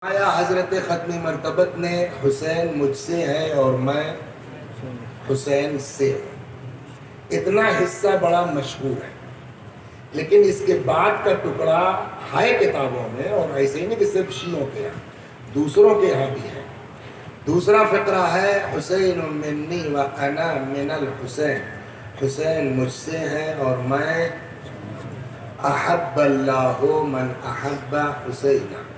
آیا حضرت ختم مرتبت نے حسین مجھ سے ہے اور میں حسین سے ہوں، اتنا حصہ بڑا مشہور ہے، لیکن اس کے بعد کا ٹکڑا ہے کتابوں میں، اور ایسے ہی نہیں کہ صرف شیعوں کے یہاں، دوسروں کے یہاں بھی ہے۔ دوسرا فقرہ ہے حسین منی و انا من الحسین، حسین مجھ سے ہے اور میں احب اللہ من احب حسینہ۔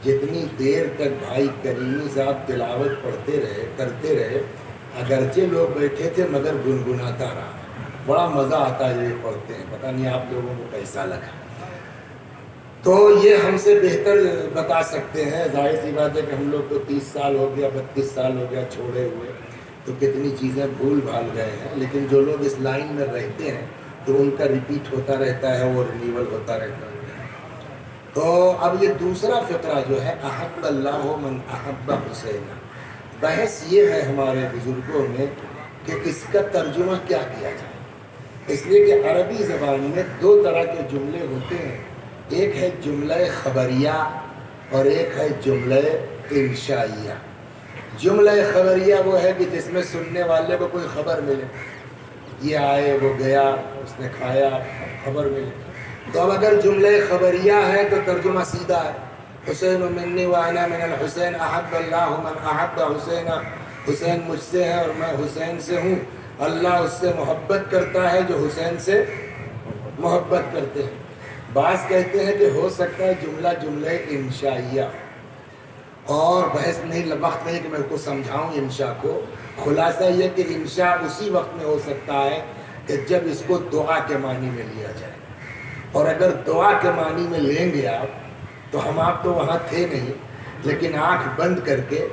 جتنی دیر تک بھائی کریمی صاحب تلاوت پڑھتے رہے کرتے رہے، اگرچہ لوگ بیٹھے تھے مگر گنگناتا رہا، بڑا مزہ آتا ہے یہ پڑھتے ہیں، پتہ نہیں آپ لوگوں کو کیسا لگا۔ تو یہ ہم سے بہتر بتا سکتے ہیں، ظاہر سی بات ہے کہ ہم لوگ تو 30 سال ہو گیا 32 سال ہو گیا چھوڑے ہوئے، تو کتنی چیزیں بھول بھال گئے ہیں، لیکن جو لوگ اس لائن میں رہتے ہیں تو ان کا ریپیٹ ہوتا رہتا ہے، وہ رینیول ہوتا رہتا ہے۔ تو اب یہ دوسرا فقرہ جو ہے احب اللہ من احب حسینہ، بحث یہ ہے ہمارے بزرگوں میں کہ اس کا ترجمہ کیا کیا جائے، اس لیے کہ عربی زبان میں دو طرح کے جملے ہوتے ہیں، ایک ہے جملہ خبریہ اور ایک ہے جملہ انشائیہ۔ جملہ خبریہ وہ ہے کہ جس میں سننے والے کو کوئی خبر ملے، یہ آئے وہ گیا اس نے کھایا خبر ملے۔ تو اب اگر جملہ خبریہ ہے تو ترجمہ سیدھا ہے، حسین منی و انا من الحسین احب اللہ من احب حسین، حسین مجھ سے ہے اور میں حسین سے ہوں، اللہ اس سے محبت کرتا ہے جو حسین سے محبت کرتے ہیں۔ بعض کہتے ہیں کہ ہو سکتا ہے جملہ جملہ انشائیہ، اور بحث نہیں، وقت نہیں کہ میں کو سمجھاؤں انشاء کو۔ خلاصہ یہ کہ انشاء اسی وقت میں ہو سکتا ہے کہ جب اس کو دعا کے معنی میں لیا جائے، اور اگر دعا کے معنی میں لیں گے آپ تو آپ تو وہاں تھے نہیں، لیکن آنکھ بند کر کے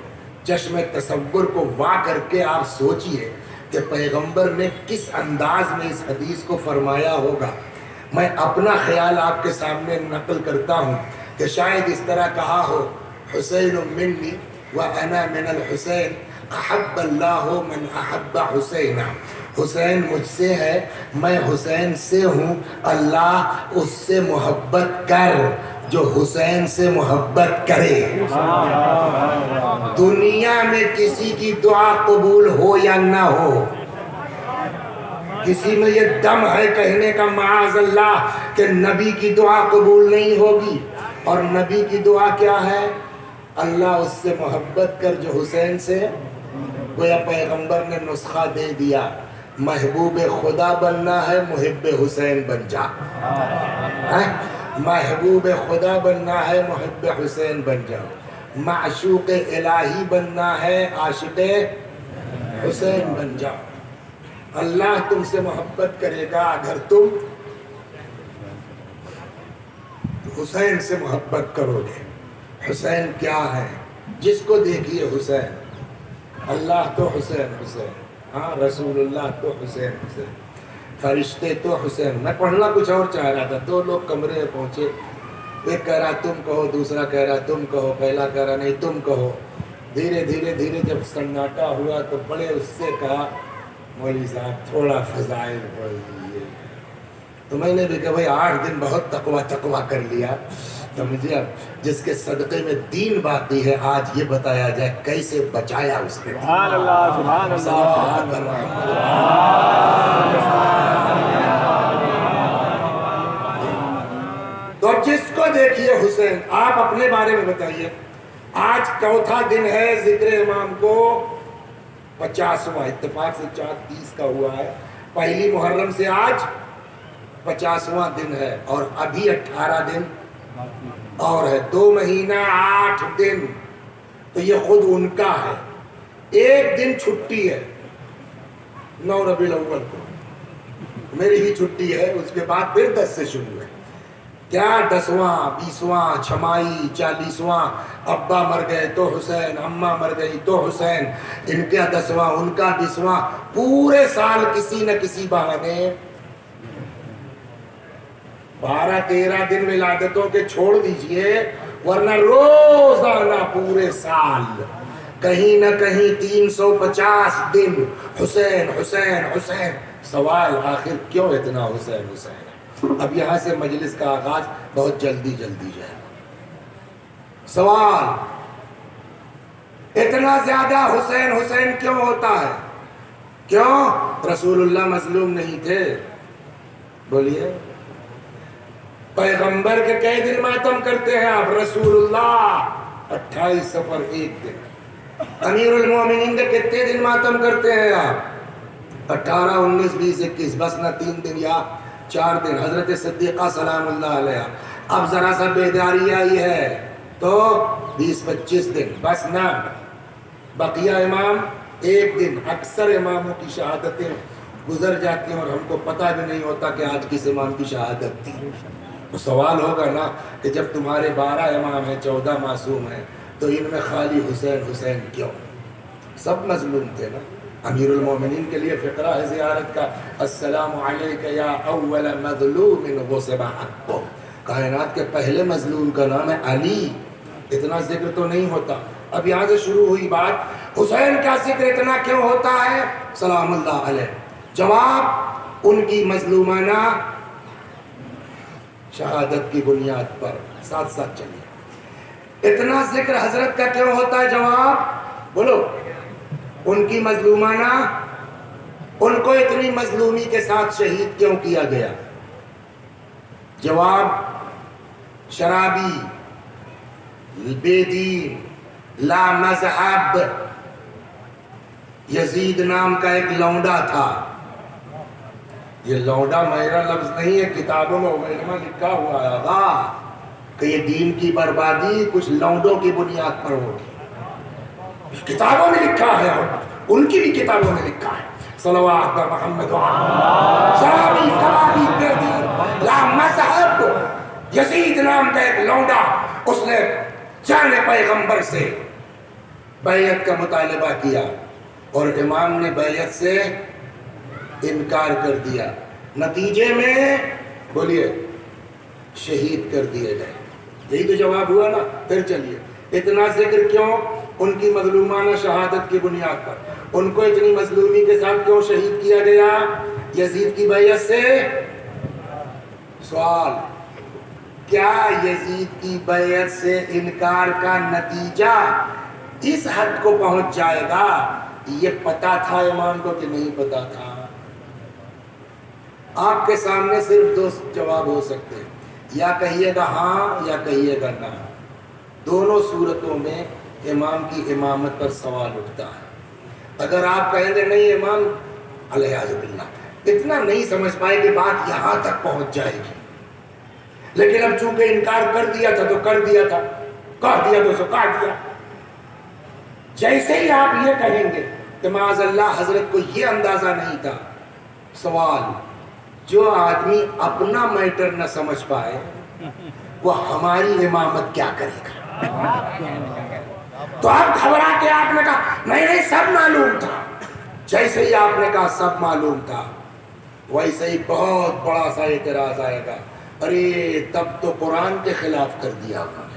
چشم تصور کو وا کر کے آپ سوچئے کہ پیغمبر نے کس انداز میں اس حدیث کو فرمایا ہوگا۔ میں اپنا خیال آپ کے سامنے نقل کرتا ہوں کہ شاید اس طرح کہا ہو، حسین منی و انا من الحسین احب اللہ من احب حسینہ، حسین مجھ سے ہے میں حسین سے ہوں، اللہ اس سے محبت کر جو حسین سے محبت کرے۔ دنیا میں کسی کی دعا قبول ہو یا نہ ہو، کسی میں یہ دم ہے کہنے کا معاذ اللہ کہ نبی کی دعا قبول نہیں ہوگی، اور نبی کی دعا کیا ہے؟ اللہ اس سے محبت کر جو حسین سے، گویا پیغمبر نے نسخہ دے دیا، محبوب خدا بننا ہے محب حسین بن جا، محبوب خدا بننا ہے محب حسین بن جاؤ، معشوق الہی بننا ہے عاشق حسین بن جاؤ۔ اللہ تم سے محبت کرے گا اگر تم حسین سے محبت کرو گے۔ حسین کیا ہے؟ جس کو دیکھیے حسین، اللہ تو حسین حسین، ہاں رسول اللہ تو حسین حسین، فرشتے تو حسین۔ میں پڑھنا کچھ اور چاہ رہا تھا، دو لوگ کمرے میں پہنچے، ایک کہہ رہا تم کہو، دوسرا کہہ رہا تم کہو، پہلا کہہ رہا نہیں تم کہو۔ دھیرے دھیرے دھیرے جب سناٹا ہوا تو بڑے اس سے کہا مولوی صاحب تھوڑا فضائل پڑھ لیجیے۔ تو میں نے بھی کہا بھائی 8 دن بہت تقویٰ کر لیا، تو مجھے اب جس کے صدقے میں دین باقی ہے آج یہ بتایا جائے کیسے بچایا اس نے۔ سبحان اللہ سبحان تو جس کو دیکھیے حسین، آپ اپنے بارے میں بتائیے۔ آج چوتھا دن ہے ذکر امام کو 50واں، اتفاق سے 4:30 کا ہوا ہے، پہلی محرم سے آج 50واں دن ہے، اور ابھی 18 دن اور ہے، 2 مہینہ 8 دن، تو یہ خود ان کا ہے۔ ایک دن چھٹی ہے 9 ربیع الاول کو، میری بھی چھٹی ہے، اس کے بعد پھر 10 سے شروع ہے۔ کیا 10واں 20واں چھمائی 40واں، ابا مر گئے تو حسین، اماں مر گئی تو حسین، ان کا 10واں ان کا 20واں، پورے سال کسی نہ کسی بہانے 12-13 دن ولادتوں کے چھوڑ دیجئے، ورنہ روزانہ پورے سال کہیں نہ کہیں 350 دن حسین حسین حسین۔ سوال آخر کیوں اتنا حسین حسین ہے؟ اب یہاں سے مجلس کا آغاز بہت جلدی جائے، سوال، اتنا زیادہ حسین حسین کیوں ہوتا ہے؟ کیوں؟ رسول اللہ مظلوم نہیں تھے؟ بولیے، پیغمبر کے کئی دن ماتم کرتے ہیں آپ؟ رسول اللہ 28 سفر 1 دن۔ امیر المومنین کے کتنے دن ماتم کرتے ہیں آپ؟ 18 19 20 21، بس نہ 3 دن یا 4 دن۔ حضرت صدیقہ سلام اللہ علیہ، اب ذرا سا بیداری آئی ہے تو 20 25 دن، بس نہ۔ بقیہ امام 1 دن۔ اکثر اماموں کی شہادتیں گزر جاتی ہیں اور ہم کو پتہ بھی نہیں ہوتا کہ آج کس امام کی شہادت تھی۔ تو سوال ہوگا نا کہ جب تمہارے 12 امام ہیں، 14 معصوم ہیں، تو ان میں خالی حسین حسین کیوں؟ سب مظلوم تھے نا۔ امیر المومنین کے لیے فقرہ ہے زیارت کا، السلام علیک یا اول مظلوم غصب حقہ۔ کائنات کے پہلے مظلوم کا نام ہے علی، اتنا ذکر تو نہیں ہوتا۔ اب یہاں سے شروع ہوئی بات، حسین کا ذکر اتنا کیوں ہوتا ہے سلام اللہ علیہ؟ جواب، ان کی مظلومانہ شہادت کی بنیاد پر۔ ساتھ ساتھ چلیے، اتنا ذکر حضرت کا کیوں ہوتا ہے؟ جواب بولو، ان کی مظلومانہ، ان کو اتنی مظلومی کے ساتھ شہید کیوں کیا گیا؟ جواب، شرابی، بے دین، لا مذہب یزید نام کا ایک لونڈا تھا۔ یہ لونڈا میرا لفظ نہیں ہے، کتابوں میں وغیرہ لکھا ہوا ہے کہ یہ دین کی بربادی کچھ لونڈوں کی بنیاد پر ہوگی۔ کتابوں میں لکھا ہے، ان کی بھی کتابوں میں لکھا ہے۔ صلوات محمد شرابی، کبابی، بے دین، لا مذہب یزید نام کا ایک لونڈا، اس نے جان پیغمبر سے بیعت کا مطالبہ کیا اور امام نے بیعت سے انکار کر دیا، نتیجے میں بولیے شہید کر دیے گئے۔ یہی تو جواب ہوا نا۔ پھر چلیے، اتنا ذکر کیوں؟ ان کی مظلومانہ شہادت کی بنیاد پر۔ ان کو اتنی مظلومی کے ساتھ کیوں شہید کیا گیا یزید کی بیعت سے؟ سوال، کیا یزید کی بیعت سے انکار کا نتیجہ اس حد کو پہنچ جائے گا؟ یہ پتا تھا امام کو کہ نہیں پتا تھا؟ آپ کے سامنے صرف 2 جواب ہو سکتے ہیں، یا کہیے گا ہاں یا کہیے گا نہ۔ دونوں صورتوں میں امام کی امامت پر سوال اٹھتا ہے۔ اگر آپ کہیں گے نہیں امام علیہ باللہ اتنا نہیں سمجھ پائے کہ بات یہاں تک پہنچ جائے گی، لیکن اب چونکہ انکار کر دیا تھا تو کر دیا تھا، کہہ دیا تو سو کہہ دیا۔ جیسے ہی آپ یہ کہیں گے کہ معاذ اللہ حضرت کو یہ اندازہ نہیں تھا، سوال، جو آدمی اپنا میٹر نہ سمجھ پائے وہ ہماری امامت کیا کرے گا؟ تو آپ گھبرا کے آپ نے کہا نہیں سب معلوم تھا۔ جیسے ہی آپ نے کہا سب معلوم تھا، ویسے ہی بہت بڑا سا اعتراض آئے گا، ارے تب تو قرآن کے خلاف کر دیا انہوں نے۔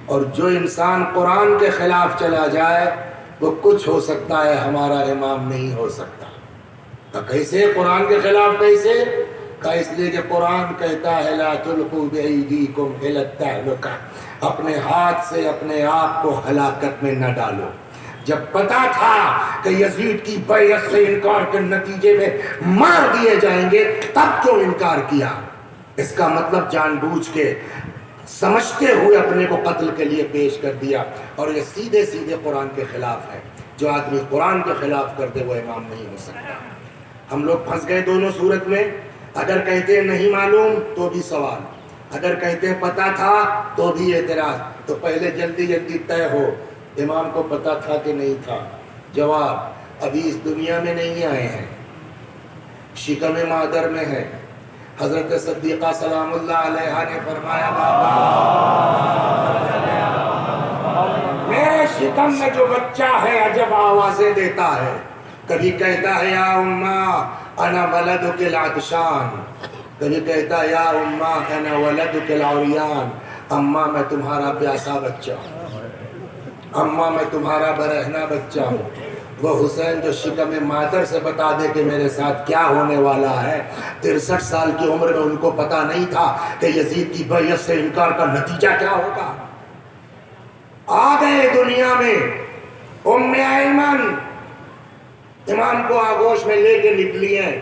اور جو انسان قرآن کے خلاف چلا جائے وہ کچھ ہو سکتا ہے، ہمارا امام نہیں ہو سکتا۔ تو کیسے قرآن کے خلاف؟ کیسے کہ اس لیے کہ قرآن کہتا ہے لا تلقوا بأیدیکم الی التہلکہ، اپنے ہاتھ سے اپنے آپ کو ہلاکت میں نہ ڈالو۔ جب پتا تھا کہ یزید کی بیعت سے انکار کے نتیجے میں مار دیے جائیں گے، تب کیوں انکار کیا؟ اس کا مطلب جان بوجھ کے سمجھتے ہوئے اپنے کو قتل کے لیے پیش کر دیا، اور یہ سیدھے سیدھے قرآن کے خلاف ہے۔ جو آدمی قرآن کے خلاف کر دے وہ امام نہیں ہو سکتا۔ ہم لوگ پھنس گئے دونوں صورت میں۔ اگر کہتے ہیں نہیں معلوم تو بھی سوال، اگر کہتے ہیں پتا تھا تو بھی اعتراض۔ تو پہلے جلدی جلدی طے ہو، امام کو پتا تھا کہ نہیں تھا؟ جواب، ابھی اس دنیا میں نہیں آئے ہیں، شکم مادر میں ہے۔ حضرت صدیقہ سلام اللہ علیہ نے فرمایا میرے شکم میں جو بچہ ہے عجب آوازیں دیتا ہے، کبھی کہتا ہے یا اماں انا ولدک العطشان، کبھی کہتا ہے یا اماں انا ولدک العریان، اماں میں تمہارا پیاسا بچہ ہوں، اماں میں تمہارا برہنہ بچہ ہوں۔ وہ حسین جو شکم مادر سے بتا دے کہ میرے ساتھ کیا ہونے والا ہے، 63 سال کی عمر میں ان کو پتا نہیں تھا کہ یزید کی بیعت سے انکار کا نتیجہ کیا ہوگا۔ آ گئے دنیا میں ام ایمن امام کو آغوش میں لے کے نکلی ہیں.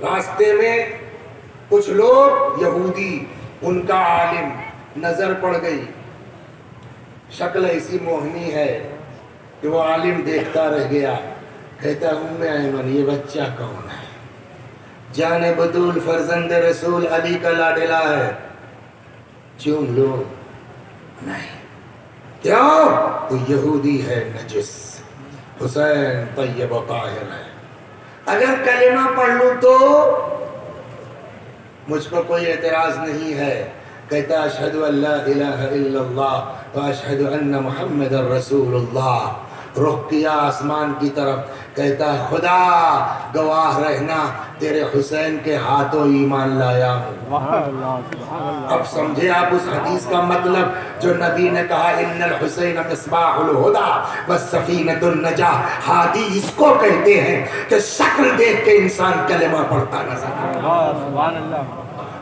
راستے میں کچھ لوگ یہودی ان کا عالم نظر پڑ گئی. شکل ایسی موہنی ہے کہ وہ عالم دیکھتا رہ گیا. کہتا ام ایمن یہ بچہ کون ہے؟ جان بطول فرزند رسول علی کا لاڈلا ہے. چوم لو. نہیں. کیوں؟ تو یہودی ہے نجس. حسین طیب و طاہر ہے. اگر کلمہ پڑھ لوں تو مجھ کو کوئی اعتراض نہیں ہے. کہتا اشہد ان لا الہ الا اللہ و اشہد ان محمد رسول اللہ. رخ کیا آسمان کی طرف. کہتا خدا گواہ رہنا تیرے حسین کے ہاتھوں ایمان لایا ہوں. اب سمجھے آپ اس حدیث کا مطلب جو نبی نے کہا ان الحسین مصباح الہدی والسفینۃ النجاہ. ہادی اس کو کہتے ہیں کہ شکل دیکھ کے انسان کلمہ پڑھتا نظر آتا.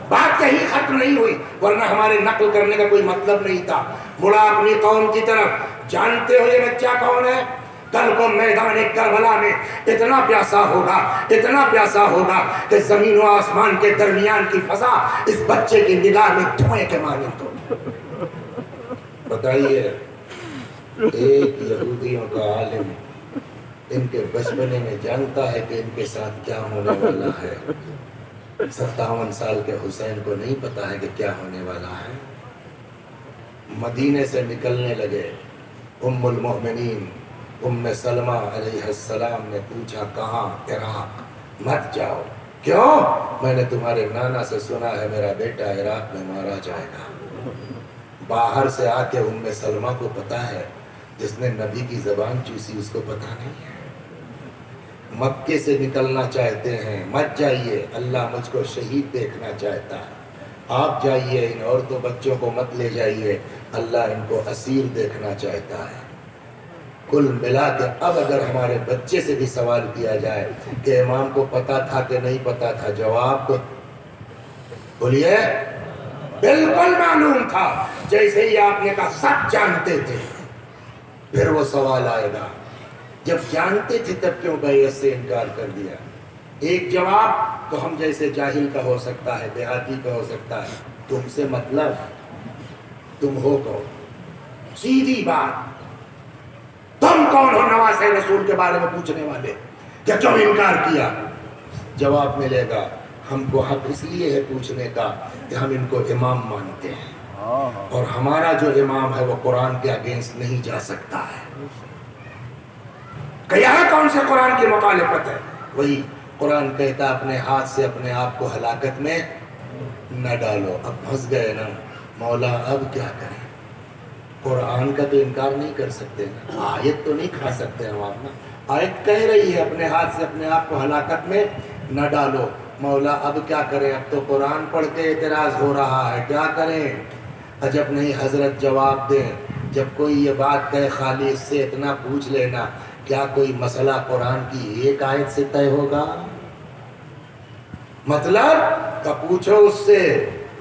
بات کہیں ختم نہیں ہوئی ورنہ ہمارے نقل کرنے کا کوئی مطلب نہیں تھا. مڑا اپنی قوم کی طرف. جانتے ہو یہ بچہ کون ہے؟ کل کو میدان کربلا میں اتنا پیاسا ہوگا اتنا پیاسا ہوگا کہ زمین و آسمان کے درمیان کی فضا اس بچے کی نگاہ میں دھوئیں کے مانند ہو. بتائیے ایک یہودیوں کا عالم ان کے بچپنے میں جانتا ہے کہ ان کے ساتھ کیا ہونے والا ہے. 57 سال کے حسین کو نہیں پتا ہے کہ کیا ہونے والا ہے. مدینے سے نکلنے لگے. ام المؤمنین ام سلمہ علیہ السلام نے پوچھا کہاں؟ عراق. مت جاؤ. کیوں؟ میں نے تمہارے نانا سے سنا ہے میرا بیٹا عراق میں مارا جائے گا. باہر سے آ کے ام سلمہ کو پتا ہے. جس نے نبی کی زبان چوسی اس کو پتا نہیں ہے. مکے سے نکلنا چاہتے ہیں مت جائیے. اللہ مجھ کو شہید دیکھنا چاہتا ہے. آپ جائیے. ان عورتوں بچوں کو مت لے جائیے. اللہ ان کو اسیر دیکھنا چاہتا ہے. کل ملا کے اب اگر ہمارے بچے سے بھی سوال کیا جائے کہ امام کو پتا تھا کہ نہیں پتا تھا، جواب کو بولیے بالکل معلوم تھا. جیسے ہی آپ نے کہا سب جانتے تھے پھر وہ سوال آئے گا جب جانتے تھے تب کیوں بیعت سے انکار کر دیا. ایک جواب تو ہم جیسے جاہل کا ہو سکتا ہے، دیہاتی کا ہو سکتا ہے. تم سے مطلب تم ہو کون؟ سیدھی بات. تم کون ہو نواز رسول کے بارے میں پوچھنے والے کہ کیوں انکار کیا؟ جواب ملے گا ہم کو حق اس لیے ہے پوچھنے کا کہ ہم ان کو امام مانتے ہیں اور ہمارا جو امام ہے وہ قرآن کے اگینسٹ نہیں جا سکتا ہے. کہ یہاں کون سے قرآن کی مخالفت ہے؟ وہی قرآن کہتا اپنے ہاتھ سے اپنے آپ کو ہلاکت میں نہ ڈالو. اب پھنس گئے نا مولا اب کیا کریں؟ قرآن کا تو انکار نہیں کر سکتے. آیت تو نہیں کھا سکتے ہم. آپ نا آیت کہہ رہی ہے اپنے ہاتھ سے اپنے آپ کو ہلاکت میں نہ ڈالو. مولا اب کیا کریں؟ اب تو قرآن پڑھ کے اعتراض ہو رہا ہے. کیا کریں؟ عجب نہیں حضرت جواب دیں. جب کوئی یہ بات کہے خالی اس سے اتنا پوچھ لینا کیا کوئی مسئلہ قرآن کی ایک آیت سے طے ہوگا؟ مطلب تو پوچھو اس سے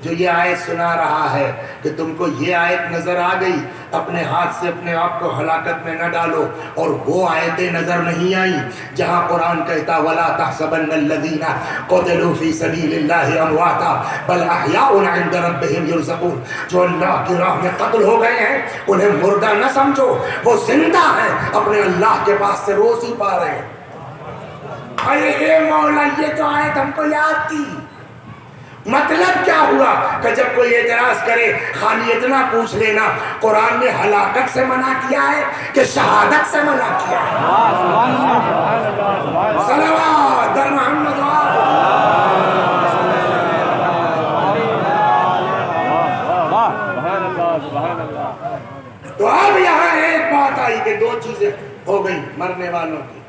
جو یہ آیت سنا رہا ہے کہ تم کو یہ آیت نظر آ گئی اپنے ہاتھ سے اپنے آپ کو ہلاکت میں نہ ڈالو، اور وہ آیتیں نظر نہیں آئیں جہاں قرآن کہتا وَلَا تَحْسَبَنَّ الَّذِينَ قُتِلُوا فِي سَبِيلِ اللَّهِ أَمْوَاتًا بَلْ أَحْيَاءٌ عِندَ رَبِّهِمْ يُرْزَقُونَ. جو اللہ کی راہ میں قتل ہو گئے ہیں انہیں مردہ نہ سمجھو، وہ زندہ ہیں، اپنے اللہ کے پاس سے روزی پا رہے ہیں. ارے اے مولا یہ تو آیت ہم کو یاد تھی. مطلب کیا ہوا کہ جب کوئی اعتراض کرے خالی اتنا پوچھ لینا قرآن نے ہلاکت سے منع کیا ہے کہ شہادت سے منع کیا ہے؟ صلوات در محمد. تو اب یہاں ایک بات آئی کہ دو چیزیں ہو گئی مرنے والوں کی.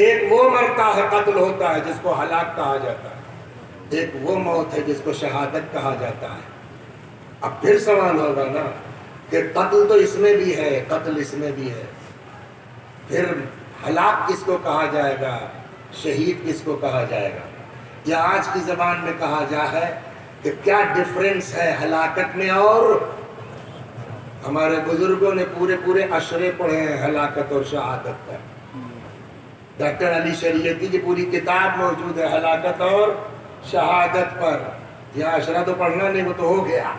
ایک وہ مرتا ہے قتل ہوتا ہے جس کو ہلاک کہا جاتا ہے، ایک وہ موت ہے جس کو شہادت کہا جاتا ہے. اب پھر سوال ہوگا نا کہ قتل تو اس میں بھی ہے قتل اس میں بھی ہے، پھر ہلاک کس کو کہا جائے گا، شہید کس کو کہا جائے گا؟ یا آج کی زبان میں کہا جا ہے کہ کیا ڈفرنس ہے ہلاکت میں اور ہمارے بزرگوں نے پورے پورے اشرے پڑھے ہیں ہلاکت اور شہادت پر. ڈاکٹر علی شریعتی کی پوری کتاب موجود ہے ہلاکت اور شہادت پر. یہاں اشرا تو پڑھنا نہیں، وہ تو ہو گیا،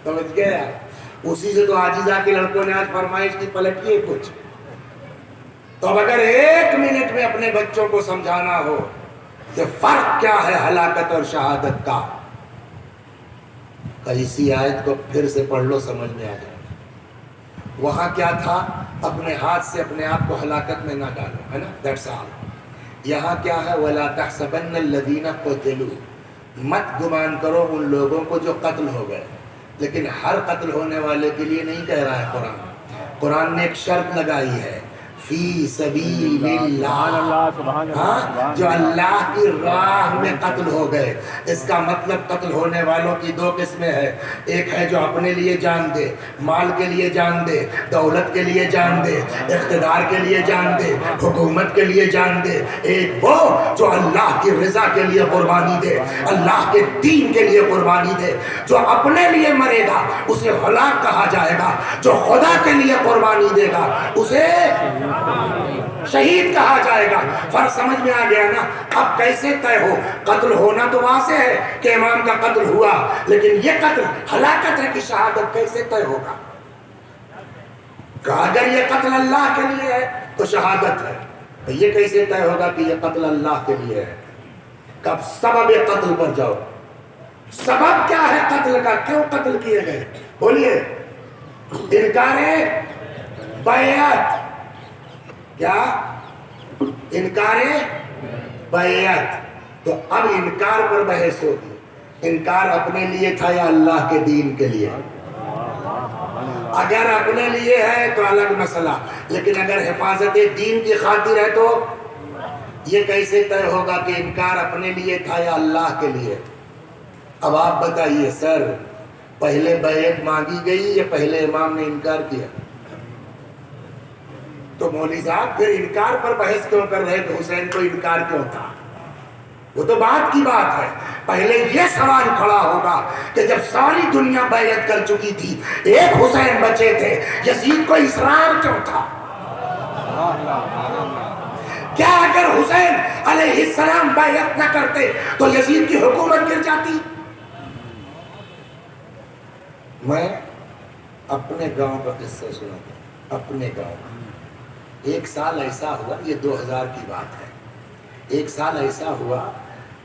سمجھ گیا. اسی سے تو عاجزہ کے لڑکوں نے آج فرمائش کی پلٹی ہے کچھ. تو اب اگر 1 منٹ میں اپنے بچوں کو سمجھانا ہو کہ فرق کیا ہے ہلاکت اور شہادت کا، اسی آیت کو پھر سے پڑھ لو، سمجھ میں آ جائے. وہاں کیا تھا؟ اپنے ہاتھ سے اپنے آپ کو ہلاکت میں نہ ڈالو، ہے نا، دیٹس آل. یہاں کیا ہے؟ وَلَا تَحْسَبَنَّ الَّذِينَ قُتِلُوا، مت گمان کرو ان لوگوں کو جو قتل ہو گئے. لیکن ہر قتل ہونے والے کے لیے نہیں کہہ رہا ہے قرآن. قرآن نے ایک شرط لگائی ہے، فی سبیل اللہ، ہاں، جو اللہ کی راہ میں قتل ہو گئے. اس کا مطلب قتل ہونے والوں کی 2 قسمیں ہیں. ایک ہے جو اپنے لیے جان دے، مال کے لیے جان دے، دولت کے لیے جان دے، اقتدار کے لیے جان دے، حکومت کے لیے جان دے. ایک وہ جو اللہ کی رضا کے لیے قربانی دے، اللہ کے دین کے لیے قربانی دے. جو اپنے لیے مرے گا اسے ہلاک کہا جائے گا، جو خدا کے لیے قربانی دے گا اسے شہید کہا جائے گا. فرق سمجھ میں آ گیا نا؟ اب کیسے طے ہو؟ قتل ہونا تو وہاں سے ہے کہ امام کا قتل ہوا، لیکن یہ قتل ہلاکت ہے کہ شہادت کیسے طے ہوگا؟ کہ اگر یہ قتل اللہ کے لیے ہے تو شہادت ہے، تو یہ کیسے طے ہوگا کہ یہ قتل اللہ کے لیے ہے؟ کب سبب قتل پر جاؤ. سبب کیا ہے قتل کا؟ کیوں قتل کیے گئے؟ بولیے. انکار بیعت. کیا؟ انکار بیعت. تو اب انکار پر بحث ہوگی. انکار اپنے لیے تھا یا اللہ کے دین کے لیے؟ اگر اپنے لیے ہے تو الگ مسئلہ، لیکن اگر حفاظت دین کی خاطر ہے تو یہ کیسے طے ہوگا کہ انکار اپنے لیے تھا یا اللہ کے لیے؟ اب آپ بتائیے سر، پہلے بیعت مانگی گئی یا پہلے امام نے انکار کیا؟ تو مولوی صاحب پھر انکار پر بحث کیوں کر رہے کہ حسین کو انکار کیوں تھا؟ وہ تو بات کی بات ہے. پہلے یہ سوال کھڑا ہوگا کہ جب ساری دنیا بیعت کر چکی تھی، ایک حسین بچے تھے، یزید کو اصرار کیوں تھا؟ کیا اگر حسین علیہ السلام بیعت نہ کرتے تو یزید کی حکومت گر جاتی؟ میں اپنے گاؤں کا قصہ سناتا ہوں. اپنے گاؤں کا ایک سال ایسا ہوا، یہ 2000 کی بات ہے. ایک سال ایسا ہوا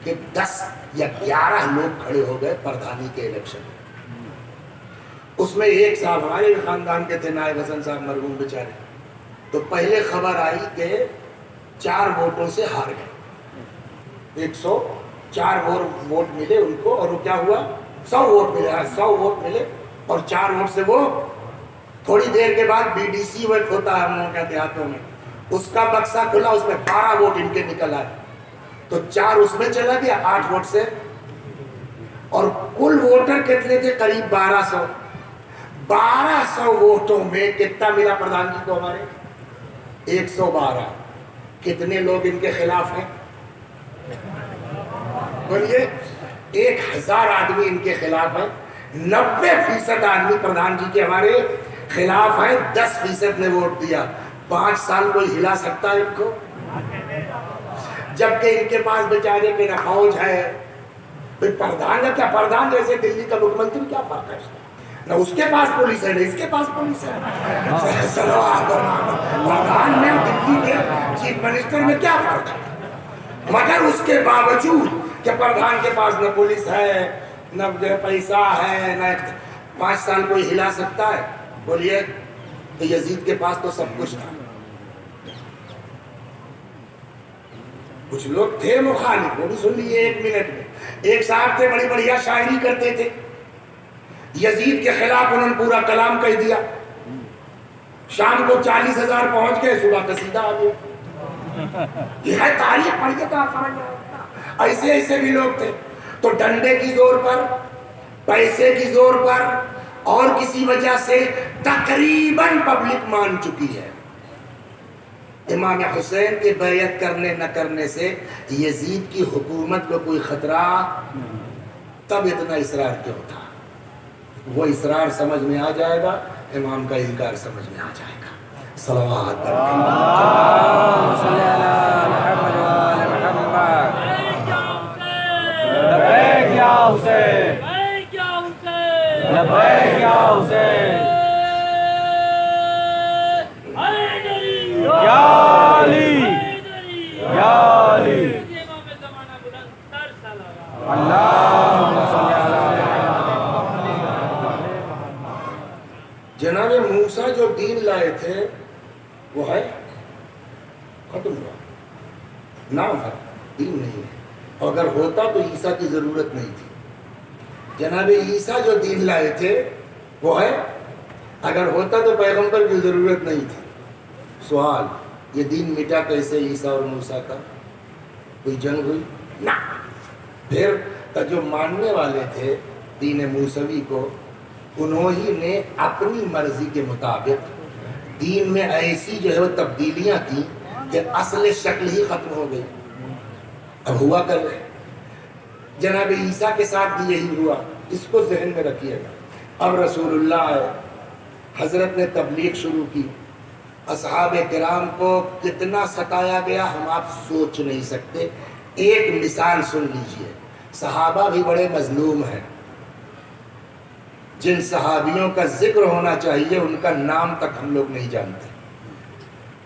کہ 10 یا 11 لوگ کھڑے ہو گئے پردھانی کے الیکشن میں. اس میں ایک صاحب ہمارے خاندان کے تھے، نائب حسن صاحب مرحوم بیچارے. تو پہلے خبر آئی کہ 4 ووٹوں سے ہار گئے. 104 ووٹ ملے ان کو، اور وہ کیا ہوا؟ 100 ووٹ ملے. 100 ووٹ ملے اور 4 ووٹ سے وہ تھوڑی دیر کے بعد BDC ووٹ ہوتا ہے ہم لوگوں کے دیہاتوں میں، اس کا بکسا کھلا، اس میں 12 ووٹ ان کے نکل آئے. تو 4 اس میں چلا گیا 8 ووٹ سے. اور کل ووٹر کتنے تھے؟ قریب 1200. 1200 ووٹوں میں کتنا ملا پردھان جی کو ہمارے؟ 112. کتنے لوگ ان کے خلاف ہیں؟ بولیے. 1000 آدمی ان کے خلاف ہیں. 90% آدمی پردھان جی کے ہمارے خلاف ہیں. 10% نے ووٹ دیا. 5 سال کوئی ہلا سکتا ہے ان کو؟ جبکہ ان کے پاس بیچارے کے نہ فوج ہے. پردھان ہے کیا؟ پردھان جیسے دلی کا مکھ منتری، کیا فرق ہے؟ نہ اس کے پاس پولیس ہے نہ اس کے پاس پولیس ہے. پردھان میں دلی کے چیف منسٹر میں کیا فرق ہے؟ مگر اس کے باوجود کہ پردھان کے پاس نہ پولیس ہے، نہ پیسہ ہے، نہ 5 سال کوئی ہلا سکتا ہے. بولیے. تو یزید کے پاس تو سب کچھ تھا. کچھ لوگ تھے مخالف، وہ بھی سن لیے 1 منٹ میں. ایک صاحب تھے بڑی بڑھیا شاعری کرتے تھے، یزید کے خلاف انہوں نے پورا کلام کہہ دیا. شام کو 40,000 پہنچ گئے، صبح قصیدہ آ گیا. یہ ہے تاریخ، پڑھ کے تو آپ سمجھ جائیں. ایسے ایسے بھی لوگ تھے. تو ڈنڈے کی زور پر، پیسے کی زور پر اور کسی وجہ سے تقریباً پبلک مان چکی ہے. امام حسین کے بیعت کرنے نہ کرنے سے یزید کی حکومت کو کوئی خطرہ، تب اتنا اصرار کیوں تھا؟ وہ اسرار سمجھ میں آ جائے گا، امام کا انکار سمجھ میں آ جائے گا۔ صلوات اللهم صل على محمد وآل محمد۔ لبیک یا حسین، لبیک یا حسین، یا علی، یا علی، اللهم صل على جناب موسیٰ جو دین لائے تھے وہ ہے ختم ہوا، نام ہے، دین نہیں ہے۔ اور اگر ہوتا تو عیسیٰ کی ضرورت نہیں تھی۔ جناب عیسیٰ جو دین لائے تھے وہ ہے، اگر ہوتا تو پیغمبر کی ضرورت نہیں تھی۔ سوال، یہ دین مٹا کیسے عیسیٰ اور موسیٰ کا؟ کوئی جنگ ہوئی؟ نہ۔ پھر جو ماننے والے تھے دین موسوی کو، انہوں ہی نے اپنی مرضی کے مطابق دین میں ایسی جو ہے وہ تبدیلیاں کی کہ اصل شکل ہی ختم ہو گئی۔ اب ہوا کر رہے جناب عیسیٰ کے ساتھ بھی یہی ہوا، اس کو ذہن میں رکھیے گا۔ اب رسول اللہ آئے، حضرت نے تبلیغ شروع کی، اصحاب کرام کو کتنا ستایا گیا ہم آپ سوچ نہیں سکتے۔ ایک مثال سن لیجئے، صحابہ بھی بڑے مظلوم ہیں، جن صحابیوں کا ذکر ہونا چاہیے ان کا نام تک ہم لوگ نہیں جانتے۔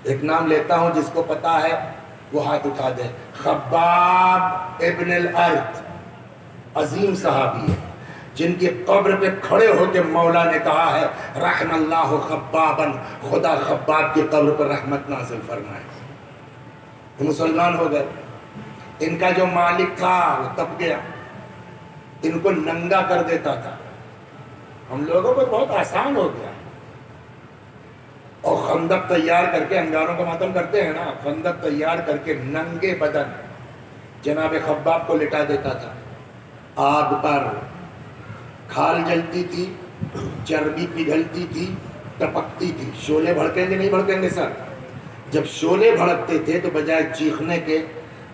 ایک نام لیتا ہوں، جس کو پتا ہے وہ ہاتھ اٹھا دے۔ خباب ابن الارت، عظیم صحابی ہے، جن کی قبر پہ کھڑے ہو کے مولا نے کہا ہے رحم اللہ خبابا، خدا خباب کی قبر پر رحمت نازل فرمائے۔ وہ مسلمان ہو گئے۔ ان کا جو مالک تھا وہ تپ گیا، ان کو ننگا کر دیتا تھا۔ ہم لوگوں کو بہت آسان ہو گیا، اور خندق تیار کر کے انگاروں کا ماتم کرتے ہیں نا، خندق تیار کر کے ننگے بدن جناب خباب کو لٹا دیتا تھا۔ آگ پر کھال جلتی تھی، چربی پگھلتی تھی، ٹپکتی تھی۔ شعلے بھڑکیں گے نہیں بھڑکیں گے سر؟ جب شعلے بھڑکتے تھے تو بجائے چیخنے کے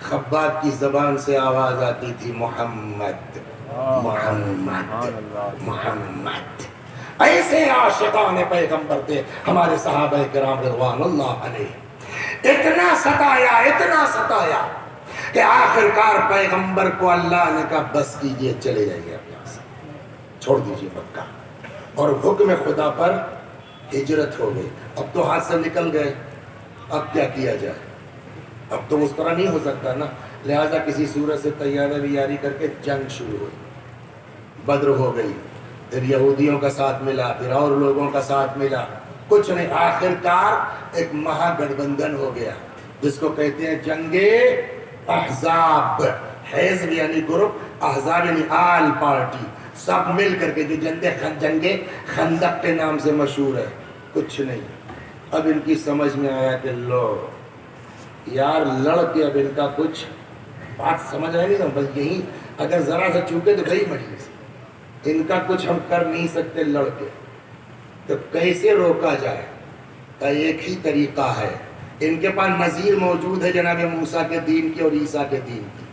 خباب کی زبان سے آواز آتی تھی محمد محمد محمد۔ ایسے عاشقان پیغمبر تھے ہمارے صحابہ کرام رضوان اللہ علیہ۔ اتنا ستایا کہ آخرکار پیغمبر کو اللہ نے کہا بس کیجئے، چلے جائیے آپ یہاں سے، چھوڑ دیجئے مکہ۔ اور حکم خدا پر ہجرت ہو گئی۔ اب تو ہاتھ سے نکل گئے، اب کیا کیا جائے؟ اب تو اس طرح نہیں ہو سکتا نا، لہٰذا کسی صورت سے تیاری ویاری کر کے جنگ شروع ہوئی۔ بدر ہو گئی، پھر یہودیوں کا ساتھ ملا، پھر اور لوگوں کا ساتھ ملا، کچھ نہیں، آخر کار ایک مہا گٹھ بندھن ہو گیا جس کو کہتے ہیں جنگ احزاب۔ حزب یعنی گروپ، احزاب یعنی آل پارٹی، سب مل کر کے جو جنگ خندق کے نام سے مشہور ہے۔ کچھ نہیں، اب ان کی سمجھ میں آیا کہ لو یار لڑ کے اب ان کا کچھ بات سمجھ آئے نہیں، بس یہی اگر ذرا سا چوکے تو گئی مجلس، ان کا کچھ ہم کر نہیں سکتے لڑ کے، تو کیسے روکا جائے؟ کا ایک ہی طریقہ ہے، ان کے پاس نظیر موجود ہے جناب موسیٰ کے دین کی اور عیسیٰ کے دین کی۔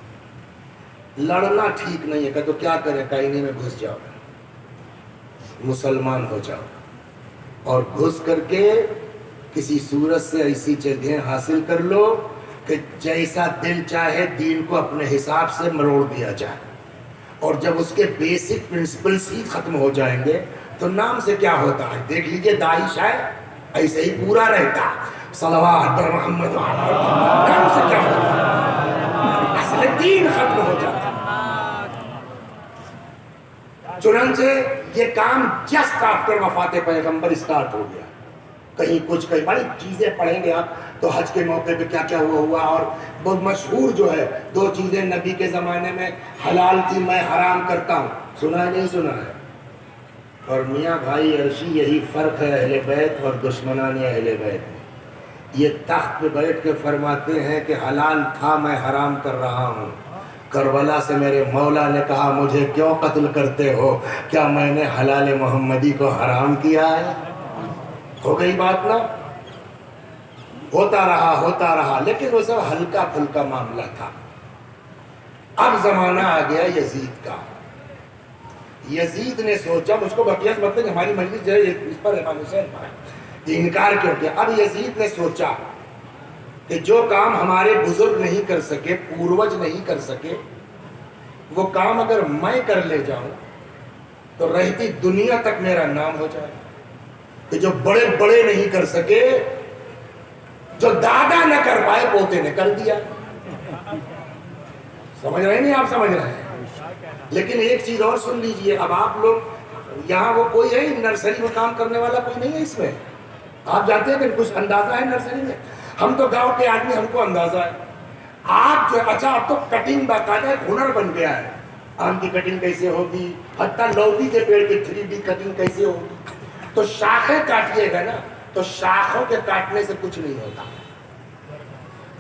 لڑنا ٹھیک نہیں ہے، کہ تو کیا کریں؟ کائنے میں گھس جاؤ، مسلمان ہو جاؤ، اور گھس کر کے کسی صورت سے ایسی جگہ حاصل کر لو کہ جیسا دل چاہے دین کو اپنے حساب سے مروڑ دیا جائے، اور جب اس کے بیسک پرنسپلز ہی ختم ہو جائیں گے تو نام سے کیا ہوتا ہے؟ دیکھ لیجئے داعی شاید ایسے ہی پورا رہتا، صلوات پر محمد، نام سے کیا ہوتا؟ اصل دین ختم ہو جاتا۔ چنانچہ یہ کام جسٹ آفٹر وفات پیغمبر اسٹارٹ ہو گیا۔ کہیں کچھ کہیں بڑی چیزیں پڑھیں گے آپ تو حج کے موقع پہ کیا کیا ہوا، اور بہت مشہور جو ہے 2 چیزیں نبی کے زمانے میں حلال تھی، میں حرام کرتا ہوں، سنا ہے نہیں سنا ہے؟ اور میاں بھائی عرشی یہی فرق ہے اہل بیت اور دشمنان اہل بیت میں۔ یہ تخت پہ بیٹھ کے فرماتے ہیں کہ حلال تھا میں حرام کر رہا ہوں، کربلا سے میرے مولا نے کہا مجھے کیوں قتل کرتے ہو، کیا میں نے حلال محمدی کو حرام کیا ہے؟ ہو گئی بات نا؟ ہوتا رہا، لیکن وہ سب ہلکا پھلکا معاملہ تھا۔ اب زمانہ آ گیا یزید کا۔ یزید نے سوچا، مجھ کو بقیہ مطلب ہماری مجلس جو ہے اس پر امام حسین پر ہے، انکار کیوں کیا؟ اب یزید نے سوچا کہ جو کام ہمارے بزرگ نہیں کر سکے، پوروج نہیں کر سکے، وہ کام اگر میں کر لے جاؤں تو رہتی دنیا تک میرا نام ہو جائے. کہ جو بڑے بڑے نہیں کر سکے، جو دادا نہ کر پائے پوتے نے کر دیا. سمجھ رہے نہیں؟ آپ سمجھ رہے ہیں. لیکن ایک چیز اور سن لیجئے، اب آپ لوگ یہاں وہ کوئی ہے نرسری میں کام کرنے والا کوئی نہیں ہے اس میں؟ آپ جانتے ہیں کہ کچھ اندازہ ہے نرسری میں؟ ہم تو گاؤں کے آدمی، ہم کو اندازہ ہے. آپ جو اچھا اب تو کٹنگ باقاعدہ ایک ہنر بن گیا ہے. آم کی کٹنگ کیسے ہوگی، حتیٰ لوکی کے پیڑ کی 3D کٹنگ کیسے ہوگی. تو شاخیں کاٹیے گا نا، تو شاخوں کے کاٹنے سے کچھ نہیں ہوتا،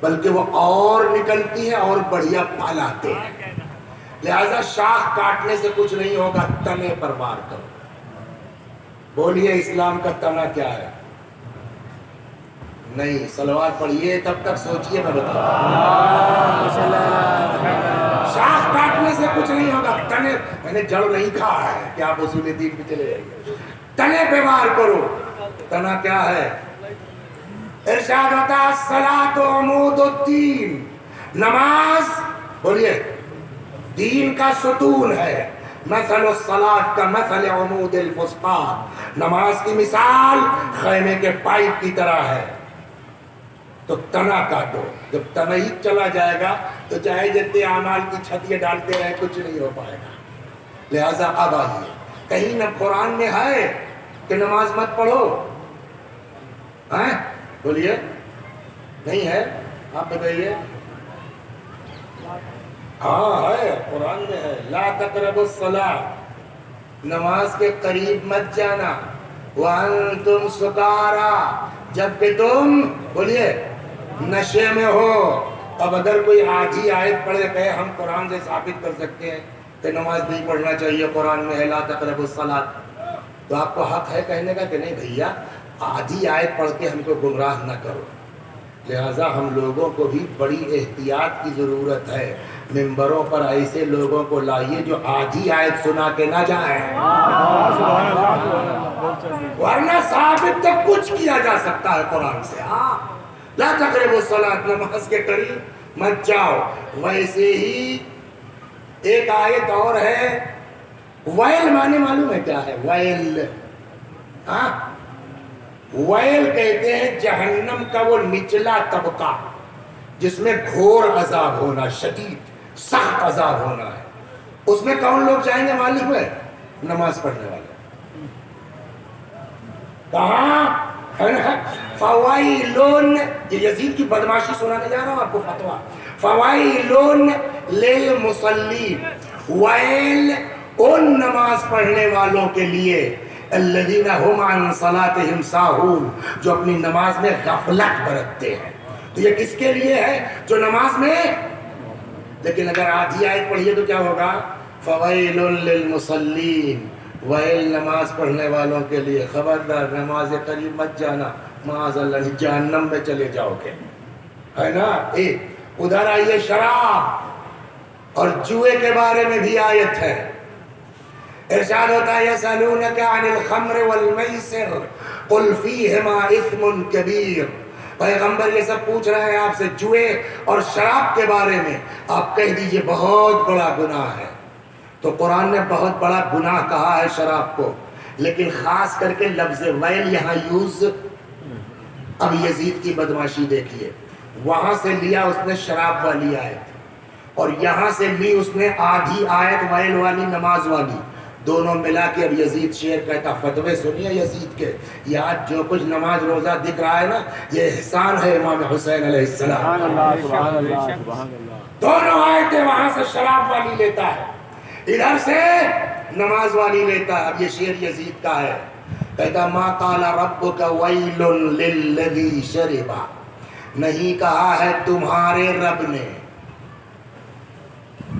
بلکہ وہ اور نکلتی ہیں اور بڑھیا پھل آتے ہیں. لہذا شاخ کاٹنے سے کچھ نہیں ہوگا، تنے پر وار کرو. بولیے اسلام کا تنا کیا ہے؟ نہیں، صلوات پڑھیے تب تک سوچیے، میں بتاؤں. شاخ کاٹنے سے کچھ نہیں ہوگا، تنے، میں نے جڑ نہیں کھا ہے کہ آپ اصول دین پہ چلے جائیے. تنے پہ وار کرو. تنا کیا ہے؟ ارشاد ہوتا ہے الصلاۃ عمود الدین، نماز بولیے دین کا ستون ہے. مثل الصلاۃ کا مثل عمود الفسطاط، نماز کی مثال خیمے کے پائپ کی طرح ہے. تو تنا کاٹو. جب تنا ہی چلا جائے گا تو چاہے جتنے اعمال کی چھت یہ ڈالتے رہے کچھ نہیں ہو پائے گا. لہذا اب آئیے، کہیں نہ قرآن میں ہے کہ نماز مت پڑھو؟ ہیں؟ بولیے نہیں ہے؟ آپ بتائیے. ہاں ہے، قرآن میں ہے لا تقربوا الصلاۃ، نماز کے قریب مت جانا، وانتم سکارا، جبکہ تم بولیے نشے میں ہو. اب اگر کوئی آدھی آیت پڑھے کہے ہم قرآن سے ثابت کر سکتے ہیں کہ نماز نہیں پڑھنا چاہیے، قرآن میں ہے لا تقربوا الصلاۃ، تو آپ کو حق ہے کہنے کا کہ نہیں بھیا آدھی آیت پڑھ کے ہم کو گمراہ نہ کرو. لہٰذا ہم لوگوں کو بھی بڑی احتیاط کی ضرورت ہے. ممبروں پر ایسے لوگوں کو لائیے جو آدھی آیت سنا کے نہ جائیں، ورنہ ثابت تو کچھ کیا جا سکتا ہے قرآن سے. ہاں لا تقربوا الصلاۃ، نماز کے قریب مت جاؤ. ویسے ہی ایک آیت اور ہے، ویل معنی معلوم ہے کیا ہے؟ ویل، ہاں ویل کہتے ہیں جہنم کا وہ نچلا طبقہ جس میں گھور عذاب ہونا، شدید سخت عذاب ہونا ہے. اس میں کون لوگ جائیں گے معلوم ہے؟ نماز پڑھنے والے. کہاں؟ فوائلون، یہ یزید کی بدماشی سنانے جا رہا ہوں آپ کو فتویٰ. فوائلون للمصلین، ویل ان نماز پڑھنے والوں کے لیے الذین هم عن صلاتهم ساہون، جو اپنی نماز میں غفلت برتتے ہیں. تو یہ کس کے لیے ہے؟ جو نماز میں. لیکن اگر آدھی آیت پڑھیے تو کیا ہوگا؟ فویل للمصلین، ویل نماز پڑھنے والوں کے لیے، خبردار نماز قریب مت جانا، معاذ اللہ جہنم میں چلے جاؤ گے، ہے نا. ایک ادھر آئیے، شراب اور جوئے کے بارے میں بھی آیت ہے. ارشاد ہوتا ہے یسألونک عن الخمر والمیسر قل فیہما اثم کبیر. پیغمبر یہ سب پوچھ رہے ہیں آپ سے جوئے اور شراب کے بارے میں، آپ کہہ دیجئے بہت بڑا گناہ ہے. تو قرآن نے بہت بڑا گناہ کہا ہے شراب کو، لیکن خاص کر کے لفظ ویل یہاں یوز. اب یزید کی بدماشی دیکھیے، وہاں سے لیا اس نے شراب والی آیت اور یہاں سے لی اس نے آدھی آیت ویل والی نماز والی، دونوں ملا کے اب یزید شعر کہتا. فتوے سنیے یزید کے، یہ جو کچھ نماز روزہ دکھ رہا ہے نا، یہ احسان ہے امام حسین علیہ السلام. دونوں آیتیں وہاں سے شراب والی لیتا ہے، ادھر سے نماز والی لیتا ہے. اب یہ شعر یزید کا ہے، کہتا ما قال ربک ویل للذی شربا، نہیں کہا ہے تمہارے رب نے.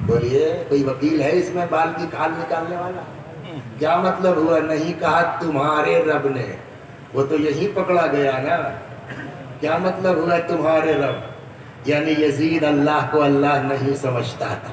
بولیے کوئی وکیل ہے اس میں بال کی کھال نکالنے والا؟ کیا مطلب ہوا نہیں کہا تمہارے رب نے؟ وہ تو یہی پکڑا گیا نا. کیا مطلب ہوا تمہارے رب؟ یعنی یزید اللہ کو اللہ نہیں سمجھتا تھا.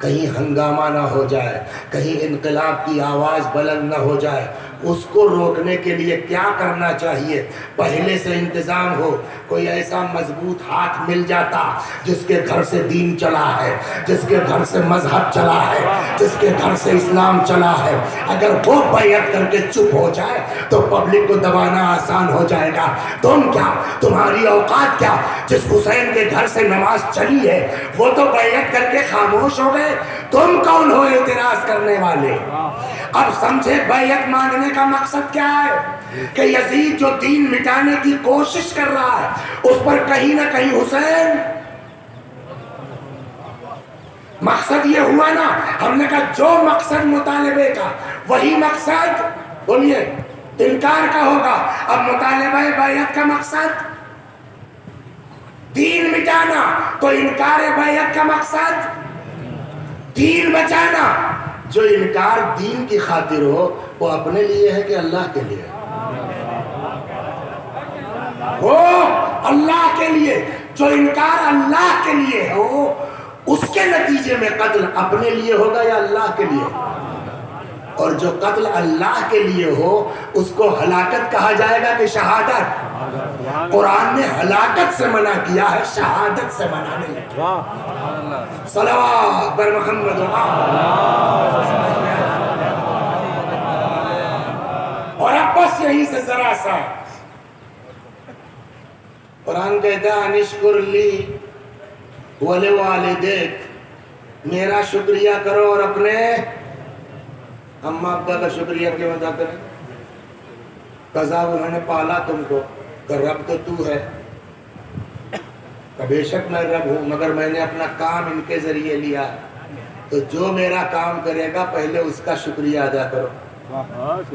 کہیں ہنگامہ نہ ہو جائے، کہیں انقلاب کی آواز بلند نہ ہو جائے، اس کو روکنے کے لیے کیا کرنا چاہیے؟ پہلے سے انتظام ہو، کوئی ایسا مضبوط ہاتھ مل جاتا جس کے گھر سے دین چلا ہے، جس کے گھر سے مذہب چلا ہے، جس کے گھر سے اسلام چلا ہے، اگر وہ بیعت کر کے چپ ہو جائے تو پبلک کو دبانا آسان ہو جائے گا۔ تم کیا، تمہاری اوقات کیا؟ جس حسین کے گھر سے نماز چلی ہے وہ تو بیعت کر کے خاموش ہو گئے، تم کون ہو اعتراض کرنے والے؟ اب سمجھے بیعت مانگنے کا مقصد کیا ہے؟ کہ یزید جو دین مٹانے کی کوشش کر رہا ہے اس پر کہیں نہ کہیں حسین، مقصد یہ ہوا نا، ہم نے کہا جو مقصد مطالبے کا وہی مقصد بولیے انکار کا ہوگا۔ اب مطالبہ بیعت کا مقصد دین مٹانا، تو انکار بیعت کا مقصد دین بچانا۔ جو انکار دین کی خاطر ہو وہ اپنے لیے ہے کہ اللہ کے لیے؟ وہ اللہ کے لیے۔ جو انکار اللہ کے لیے ہو اس کے نتیجے میں قتل اپنے لیے ہوگا یا اللہ کے لیے؟ اور جو قتل اللہ کے لیے ہو اس کو ہلاکت کہا جائے گا کہ شہادت؟ قرآن نے ہلاکت سے منع کیا ہے، شہادت سے منع نہیں۔ صلوات بر محمد۔ اور اب بس یہیں سے ذرا سا قرآن کہتا ہے انشکر لی ولوالدیک، میرا شکریہ کرو اور اپنے اماں ابا کا شکریہ کیوں ادا کریں؟ قضا انہوں نے پالا تم کو، کہ رب تو تو ہے، کہ بے شک میں رب ہوں مگر میں نے اپنا کام ان کے ذریعے لیا، تو جو میرا کام کرے گا پہلے اس کا شکریہ ادا کرو۔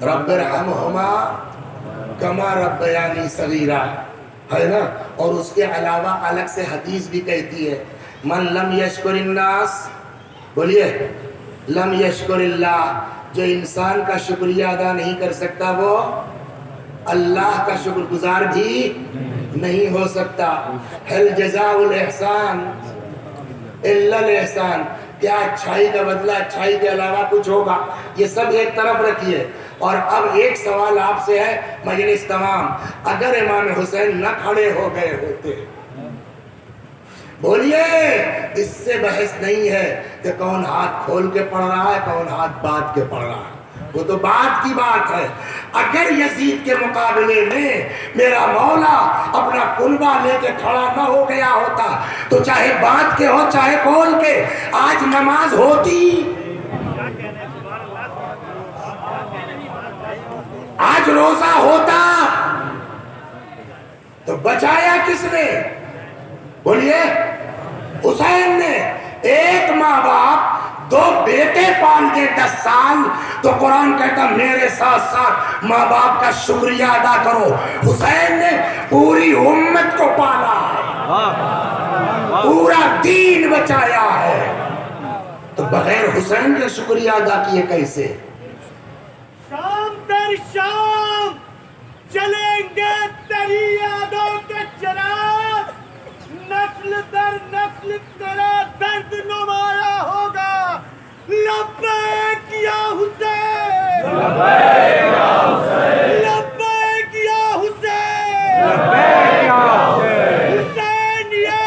رب ارحمہما کما ربیانی صغیرا، ہے نا؟ اور اس کے علاوہ الگ سے حدیث بھی کہتی ہے من لم یشکر الناس، بولیے لم یشکر اللہ، جو انسان کا شکریہ ادا نہیں کر سکتا وہ اللہ کا شکر گزار بھی نہیں ہو سکتا۔ هل جزاء الاحسان الا الاحسان، کیا اچھائی کا بدلہ اچھائی کے علاوہ کچھ ہوگا؟ یہ سب ایک طرف رکھیے۔ اور اب ایک سوال آپ سے ہے مجلس تمام، اگر امام حسین نہ کھڑے ہو گئے ہوتے، بولیے اس سے بحث نہیں ہے کہ کون ہاتھ کھول کے پڑھ رہا ہے کون ہاتھ باندھ کے پڑھ رہا ہے، وہ تو بات کی بات ہے۔ اگر یزید کے مقابلے میں میرا مولا اپنا کنبہ لے کے کھڑا نہ ہو گیا ہوتا تو چاہے باندھ کے ہو چاہے کھول کے آج نماز ہوتی، آج روزہ ہوتا، تو بچایا کس نے؟ بولیے حسین نے۔ ایک ماں باپ دو بیٹے پال کے 10 سال، تو قرآن کہتا میرے ساتھ ساتھ ماں باپ کا شکریہ ادا کرو۔ حسین نے پوری امت کو پالا ہے، پورا دین بچایا ہے، تو بغیر حسین کے شکریہ ادا کیے کیسے؟ شام در شام چلیں گے تیری یادوں کے چراغ، نسل در نسل تیرا درد نمایاں ہوگا۔ لبیک یا حسین، لبیک یا حسین، لبیک یا حسین، لبیک یا حسین، حسینیت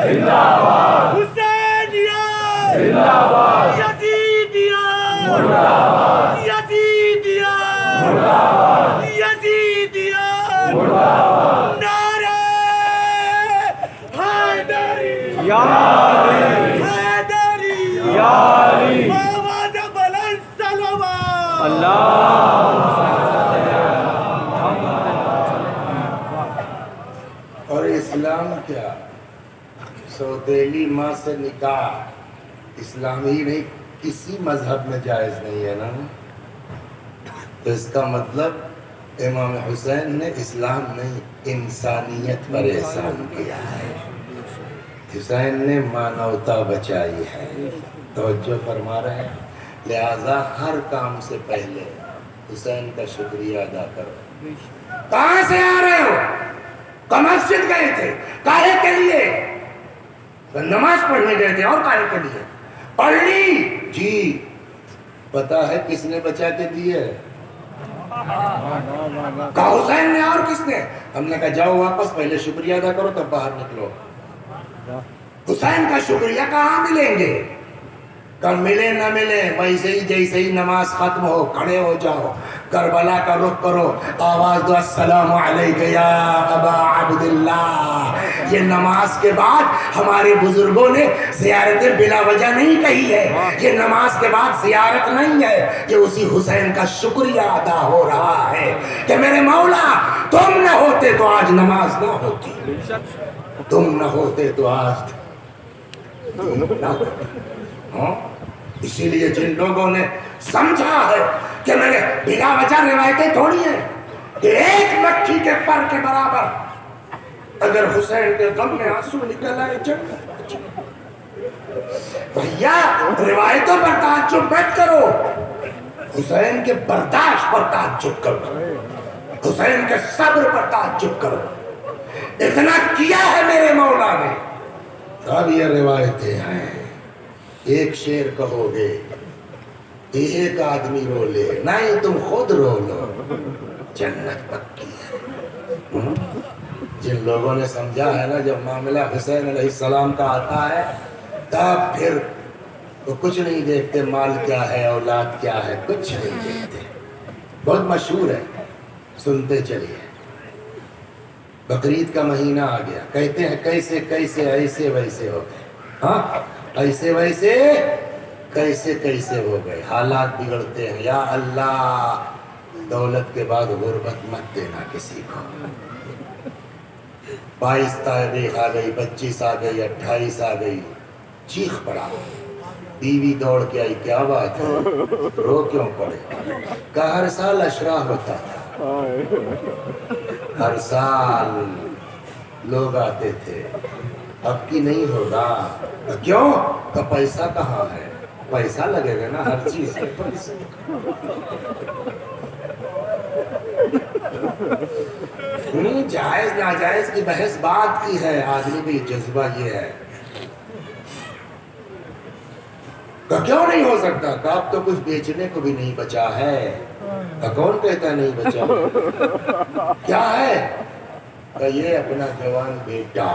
زندہ باد، حسینیت زندہ باد، یزیدیت مردہ باد، یزیدیت مردہ باد، یزیدیت مردہ باد، نعرہ حیدری، یا علی، حیدری، یا علی، آواز بلند صلوات۔ اللہ اور اسلام کیا؟ سوتیلی ماں سے نکاح اسلام ہی نہیں کسی مذہب میں جائز نہیں ہے نا، تو اس کا مطلب امام حسین نے اسلام نہیں انسانیت پر احسان کیا ہے، حسین نے مانوتا بچائی ہے، توجہ فرما رہے ہیں۔ لہذا ہر کام سے پہلے حسین کا شکریہ ادا کرو۔ کہاں سے آ رہے ہو؟ کہ مسجد گئے تھے، کاہے کے لیے؟ نماز پڑھنے گئے تھے، اور کاہے کے لیے؟ پڑھ لی جی پتا ہے کس نے بچا کے دیے؟ کہا حسین نے، اور کس نے؟ ہم نے کہا جاؤ واپس، پہلے شکریہ ادا کرو تب باہر نکلو۔ حسین کا شکریہ کہاں ملیں گے؟ کب ملے نہ ملے ویسے ہی جیسے ہی نماز ختم ہو کھڑے ہو جاؤ، کربلا کا رخ کرو، آواز دو السلام علیک یا ابا عبداللہ۔ یہ نماز کے بعد ہمارے بزرگوں نے زیارت بلا وجہ نہیں کہی ہے، یہ نماز کے بعد زیارت نہیں ہے، یہ اسی حسین کا شکریہ ادا ہو رہا ہے کہ میرے مولا تم نہ ہوتے تو آج نماز نہ ہوتی، تم نہ ہوتے تو آج نہ ہوتی۔ ہاں اسی لیے جن لوگوں نے سمجھا ہے کہ میرے بلا وجہ روایتیں تھوڑی ہیں کہ ایک مکھی کے پر کے برابر اگر حسین کے غم میں آنسو نکل آئے جنت، بھیا روایتوں پر تعجب مت کرو، حسین کے برداشت پر تعجب کرو، حسین کے صبر پر تعجب کرو۔ اتنا کیا ہے میرے مولا نے۔ اب یہ روایتیں ہیں، ایک شعر کہو گے ایک آدمی رو لے، نہیں تم خود رو لو، جنت پکی ہے۔ جن لوگوں نے سمجھا ہے نا جب معاملہ حسین علیہ السلام کا آتا ہے تب پھر وہ کچھ نہیں دیکھتے، مال کیا ہے اولاد کیا ہے کچھ نہیں دیکھتے۔ بہت مشہور ہے، سنتے چلیے۔ بقرعید کا مہینہ آ گیا، کہتے ہیں کیسے کیسے ایسے ویسے ہو گئے، ہاں ایسے ویسے کیسے کیسے ہو گئے، حالات بگڑتے ہیں۔ یا اللہ دولت کے بعد غربت مت دینا کسی کو۔ 22 تاریخ آ گئی، 25 آ گئی، 28 آ گئی، چیخ پڑا، بیوی دوڑ کے آئی، کیا بات ہے رو کیوں پڑے؟ کہ ہر سال اشرا ہوتا تھا، ہر سال لوگ آتے تھے، اب کی نہیں ہوگا۔ کیوں؟ کہ پیسہ کہاں ہے؟ پیسہ لگے گا نا ہر چیز کے پیسے۔ جائز ناجائز کی بحث بات کی ہے، آدمی بھی جذبہ یہ ہے کہ کیوں نہیں ہو سکتا؟ کہ اب تو کچھ بیچنے کو بھی نہیں بچا ہے۔ کہ کون کہتا نہیں بچا؟ کیا ہے؟ کہ یہ اپنا جوان بیٹا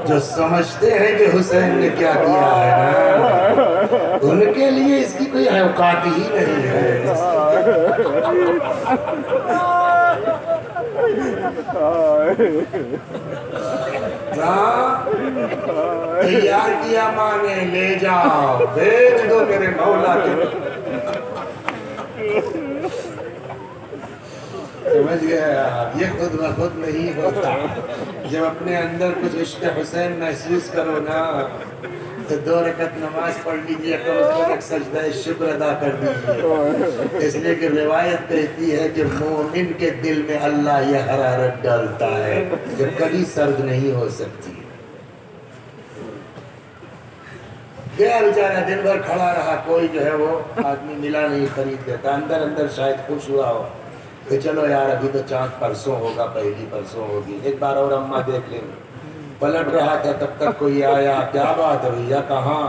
جو سمجھتے ہیں کہ حسین نے کیا کیا ہے نا، ان کے لیے اس کی کوئی اوقات ہی نہیں ہے۔ تیار کیا ماں نے، لے جاؤ بیچ دو میرے مولا کے۔ سمجھ گیا؟ یہ خود بخود نہیں ہوتا۔ جب اپنے اندر کچھ عشق حسین محسوس کرو نا تو 2 رکعت نماز پڑھ لیجیے، کم از کم ایک سجدہ شکر ادا کر دیجیے، اس لیے کہ روایت کہتی ہے کہ مومن کے دل میں اللہ یہ حرارت ڈالتا ہے جو کبھی سرد نہیں ہو سکتی۔ گیا بیچارہ، دن بھر کھڑا رہا، کوئی جو ہے وہ آدمی ملا نہیں خرید دیتا، اندر اندر شاید خوش ہوا ہو کہ چلو یار ابھی تو چاند پرسوں ہوگا، پہلی پرسوں ہوگی، ایک بار اور اماں دیکھ لیں گے۔ پلٹ رہا تھا تب تک کوئی آیا، کیا بات ہے بھیا کہاں؟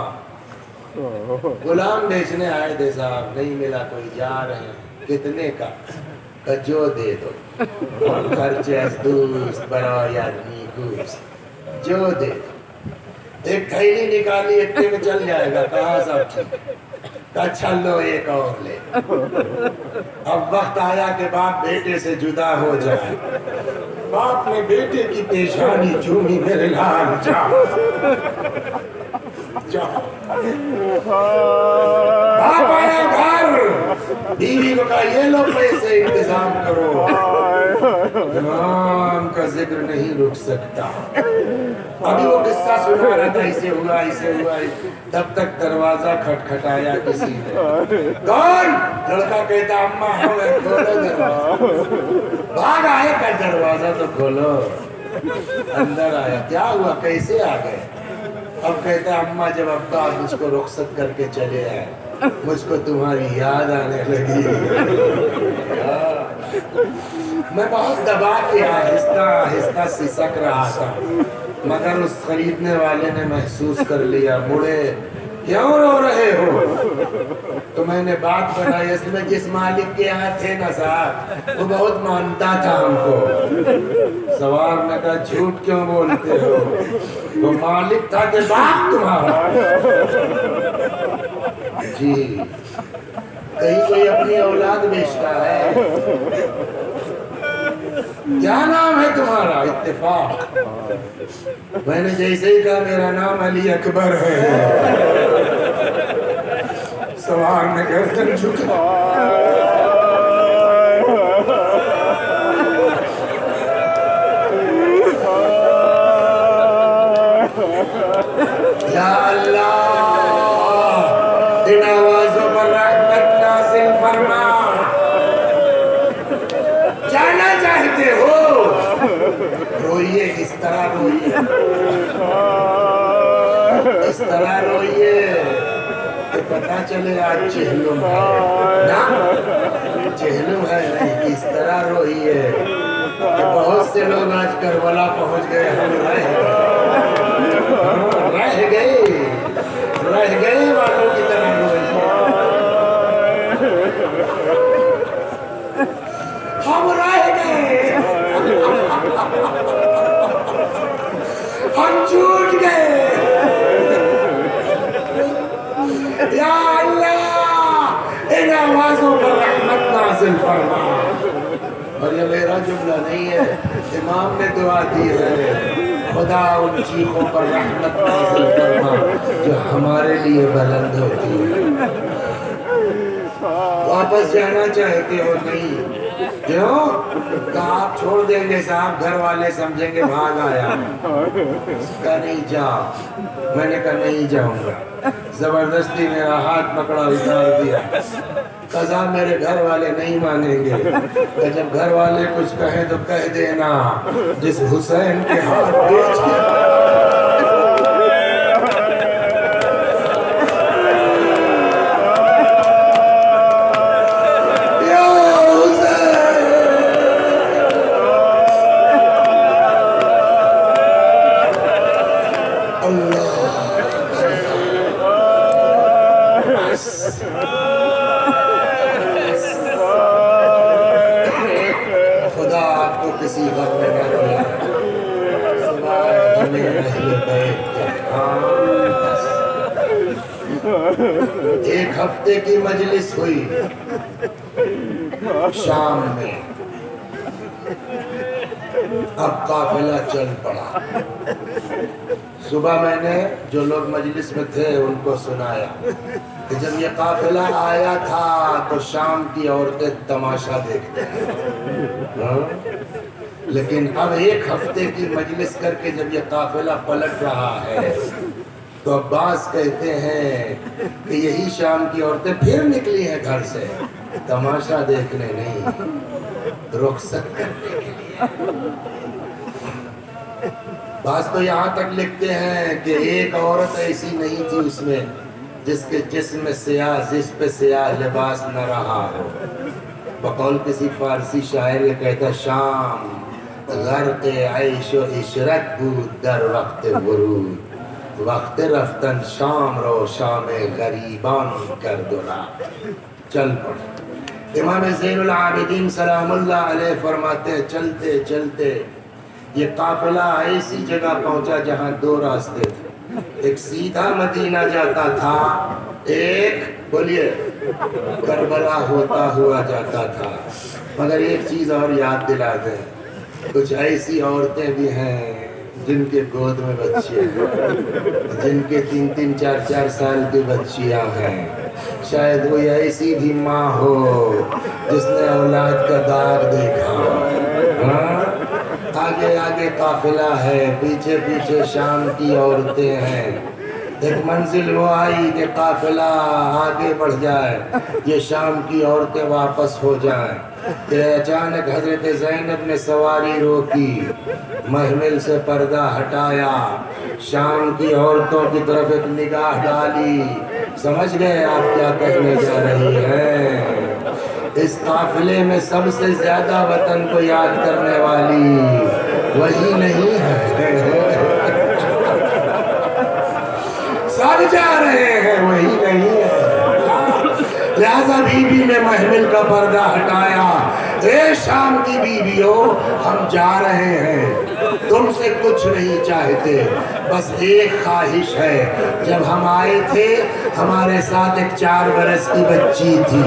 غلام بیچنے آئے تھے صاحب، نہیں ملا، کوئی جا رہے ہیں، کتنے کا؟ کہ جو دے دو، خرچ دوست برائے آدمی گوشت، جو دے دو۔ ایک تھیلی نکالی، اتنے میں چل جائے گا، کہا صاحب ٹھیک، اچھا لو ایک اور لے۔ اب وقت آیا کہ باپ بیٹے سے جدا ہو جائے، باپ نے بیٹے کی پیشانی چومی، میرے لال جاؤ جاؤ۔ باپ آیا گھر، بیوی کو کہا یہ لو پیسے انتظام کرو، امام کا ذکر نہیں رک سکتا۔ ابھی وہ قصہ سنا رہا تھا، اسے ہوا اسے ہوا، تب تک دروازہ کھٹکھٹایا کسی نے۔ کون؟ لڑکا کہتا اماں ہوئے، کھولو دروازہ۔ بھاگ آئے کہ دروازہ تو کھولو۔ اندر آیا، کیا ہوا کیسے آ گئے؟ اب کہتا اماں جب ابا مجھ کو رخصت کر کے چلے آئے مجھ کو تمہاری یاد آنے لگی۔ میں بہت دبا کے آہستہ آہستہ سسک رہا تھا، مگر اس خریدنے والے نے محسوس کر لیا، مڑے، کیوں رو رہے تو میں نے بات بنائی، اس میں جس مالک کے یہاں تھے نا صاحب وہ بہت مانتا تھا ہم کو۔ سوار نے کہا جھوٹ کیوں بولتے ہو، وہ مالک تھا کہ باپ تمہارا؟ جی کہیں کوئی اپنی اولاد بیچتا ہے؟ کیا نام ہے تمہارا؟ اتفاق۔ میں نے جیسے ہی کہا میرا نام علی اکبر ہے، سوار نے گردن جھکا۔ یا اللہ ان آوازوں پر رحمت نازل فرما۔ جانا چاہتے ہو روئیے، اس طرح روئیے، اس طرح روئیے کہ پتہ چلے آج چہلم ہے نا، چہلم ہے نہیں، اس طرح روئیے کہ بہت سے لوگ آج کربلا پہنچ گئے، ہم رہ گئے والوں کی طرح روئیے۔ ہم رہ گئے، ہم چھوٹ گئے۔ یا اللہ ان آوازوں پر رحمت نازل فرما۔ اور یہ میرا جملہ نہیں ہے، امام نے دعا دی ہے، خدا ان چیخوں پر رحمت نازل فرما جو ہمارے لیے بلند ہوتی ہے۔ واپس جانا چاہتے ہو نہیں؟ کیوں کہ آپ چھوڑ دیں گے صاحب، گھر والے سمجھیں گے بھاگ آیا۔ کہا نہیں جا، میں نے کہا نہیں جاؤں گا، زبردستی میرا ہاتھ پکڑا اتار دیا۔ قضا میرے گھر والے نہیں مانیں گے، کہ جب گھر والے کچھ کہیں تو کہہ دینا جس حسین کے ہاتھ بیچ کے ایک ہفتے کی مجلس ہوئی شام میں، اب قافلہ چل پڑا۔ صبح میں نے جو لوگ مجلس میں تھے ان کو سنایا کہ جب یہ قافلہ آیا تھا تو شام کی عورتیں تماشا دیکھتے ہیں، لیکن اب ایک ہفتے کی مجلس کر کے جب یہ قافلہ پلٹ رہا ہے تو عباس کہتے ہیں کہ یہی شام کی عورتیں پھر نکلی ہیں گھر سے تماشا دیکھنے نہیں، رخصت کرنے کے لیے۔ بعض تو یہاں تک لکھتے ہیں کہ ایک عورت ایسی نہیں تھی اس میں جس کے جسم میں سیاہ، جس پہ سیاہ لباس نہ رہا ہو۔ بقول کسی فارسی شاعر یہ کہتا شام غرق عیش و عشرت بود در وقت ورود، وقت رفتن شام رو شام غریبان کرد و رفت۔ چل پڑے۔ امام زین العابدین سلام اللہ علیہ فرماتے ہیں چلتے چلتے یہ قافلہ ایسی جگہ پہنچا جہاں دو راستے تھے، ایک سیدھا مدینہ جاتا تھا، ایک بولیے کربلا ہوتا ہوا جاتا تھا۔ مگر ایک چیز اور یاد دلا دیں، کچھ ایسی عورتیں بھی ہیں جن کے گود میں بچے ہیں، جن کے 3-3 4-4 سال کی بچیاں ہیں، شاید کوئی ایسی بھی ماں ہو جس نے اولاد کا داغ دیکھا۔ آگے آگے قافلہ ہے، پیچھے پیچھے شام کی عورتیں ہیں۔ ایک منزل وہ آئی کہ قافلہ آگے بڑھ جائے، یہ شام کی عورتیں واپس ہو جائیں کہ اچانک حضرت زینب نے سواری روکی، محمل سے پردہ ہٹایا، شام کی عورتوں کی طرف ایک نگاہ ڈالی۔ سمجھ گئے آپ کیا کہنے جا رہی ہیں؟ اس قافلے میں سب سے زیادہ وطن کو یاد کرنے والی وہی نہیں ہے، سب جا رہے ہیں وہی نہیں ہے۔ لہذا بیوی نے محمل کا پردہ ہٹایا، اے شام کی بیویوں ہم جا رہے ہیں، تم سے کچھ نہیں چاہتے، بس ایک خواہش ہے۔ جب ہم آئے تھے ہمارے ساتھ ایک 4 برس کی بچی تھی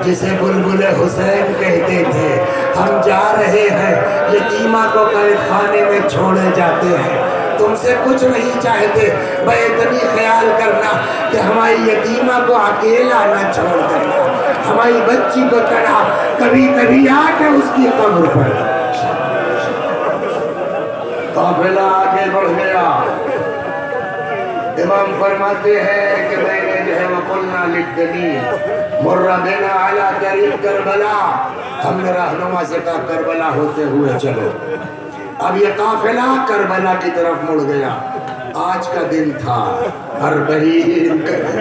جسے بلبل حسین کہتے تھے، ہم جا رہے ہیں، یتیمہ کو قید خانے میں چھوڑے جاتے ہیں، تم سے کچھ نہیں چاہتے، بے اتنی خیال کرنا کہ ہماری یتیمہ کو اکیلا نہ چھوڑ دینا، ہماری بچی کو تڑا کبھی کبھی آ کے اس کی قبر پر۔ قافلہ آگے بڑھ گیا، امام فرماتے ہیں کہ میں نے جو ہے وَقُلْنَا لِلدَّلِيلِ مُرَّ بِنَا عَلَى طَرِيقِ کربلا، ہم نے رہنما سے کہا کربلا ہوتے ہوئے چلو۔ اب یہ قافلہ کربلا کی طرف مڑ گیا، آج کا دن تھا اربعین کا دن۔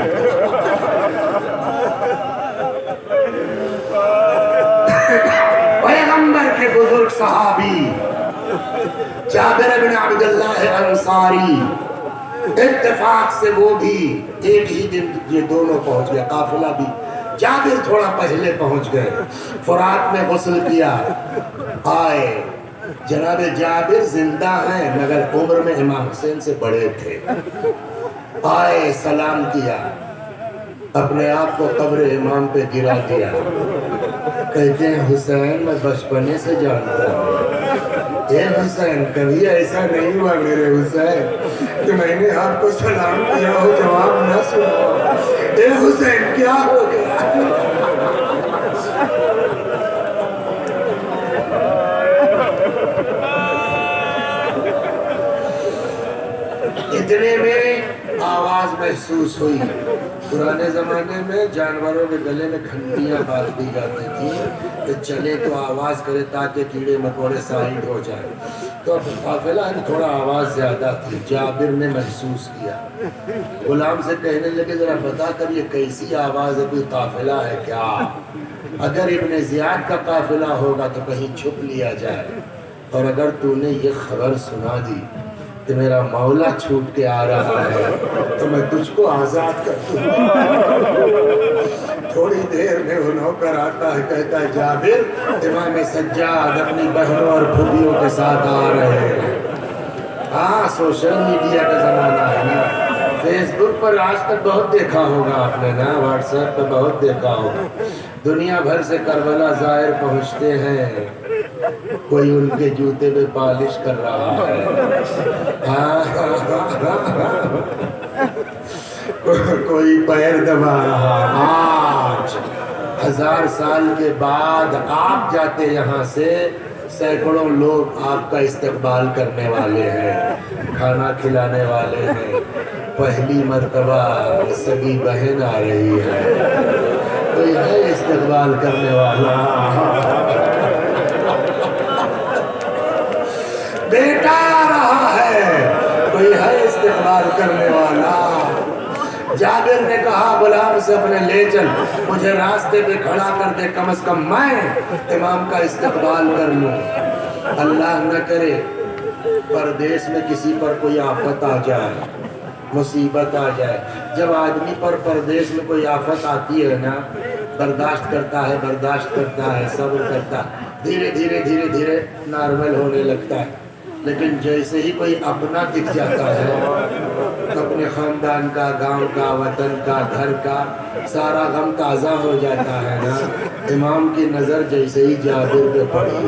پیغمبر کے بزرگ صحابی جابر بن عبداللہ انصاری، اتفاق سے وہ بھی ایک ہی دن یہ دونوں پہنچ گئے، قافلہ بھی۔ جابر تھوڑا پہلے پہنچ گئے، فرات میں غسل کیا، آئے۔ جناب جابر زندہ ہیں مگر عمر میں امام حسین سے بڑے تھے، آئے سلام کیا، اپنے آپ کو قبر امام پہ گرا دیا، کہتے ہیں حسین میں بچپنے سے جانتا ہوں، اے حسین کبھی ایسا نہیں ہوا میرے حسین کہ میں نے آپ کو سلام کیا ہو جواب نہ سنا، اے حسین کیا ہو گیا؟ اتنے میں آواز محسوس ہوئی۔ پرانے زمانے میں جانوروں کے گلے میں گھنٹیاں باندھ دی جاتی تھی کہ چلے تو آواز کرے تاکہ کیڑے مکوڑے سائڈ ہو جائیں، تو اب قافلہ تھوڑا آواز زیادہ تھی، جابر نے محسوس کیا، غلام سے کہنے لگے ذرا بتا کر یہ کیسی آواز ہے، کوئی قافلہ ہے کیا؟ اگر ابن زیاد کا قافلہ ہوگا تو کہیں چھپ لیا جائے، اور اگر تو نے یہ خبر سنا دی کہ میرا مولا چھوٹ کے آ رہا ہے تو میں تجھ کو آزاد کر دوں گا۔ تھوڑی دیر میں وہ نوکر آتا ہے، کہتا ہے جابر امام سجاد اپنی بہنوں اور پھوپھیوں کے ساتھ آ رہے ہیں۔ ہاں سوشل میڈیا کا زمانہ ہے نا، فیس بک پر آج تک بہت دیکھا ہوگا آپ نے نا، واٹس ایپ پہ بہت دیکھا ہوگا، دنیا بھر سے کربلا زائر پہنچتے ہیں، کوئی ان کے جوتے پہ پالش کر رہا ہے، کوئی پیر دبا رہا۔ آج 1000 سال کے بعد آپ جاتے یہاں سے، سینکڑوں لوگ آپ کا استقبال کرنے والے ہیں، کھانا کھلانے والے ہیں، پہلی مرتبہ سگی بہن آ رہی ہے، کوئی ہے استقبال کرنے والا، بیٹا آ رہا ہے، کوئی ہے استقبال کرنے والا۔ جابر نے کہا غلام سے اپنے لے چل، مجھے راستے پہ کھڑا کر دے، کم از کم میں امام کا استقبال کر لوں، اللہ نہ کرے پردیس میں کسی پر کوئی آفت آ جائے، مصیبت آ جائے۔ جب آدمی پر پردیس میں کوئی آفت آتی ہے نا، برداشت کرتا ہے، صبر کرتا ہے، دھیرے دھیرے دھیرے دھیرے نارمل ہونے لگتا ہے، لیکن جیسے ہی کوئی اپنا دکھ جاتا ہے، اپنے خاندان کا، گاؤں کا، وطن کا، گھر کا، سارا غم تازہ ہو جاتا ہے نا۔ امام کی نظر جیسے ہی جابر پہ پڑی،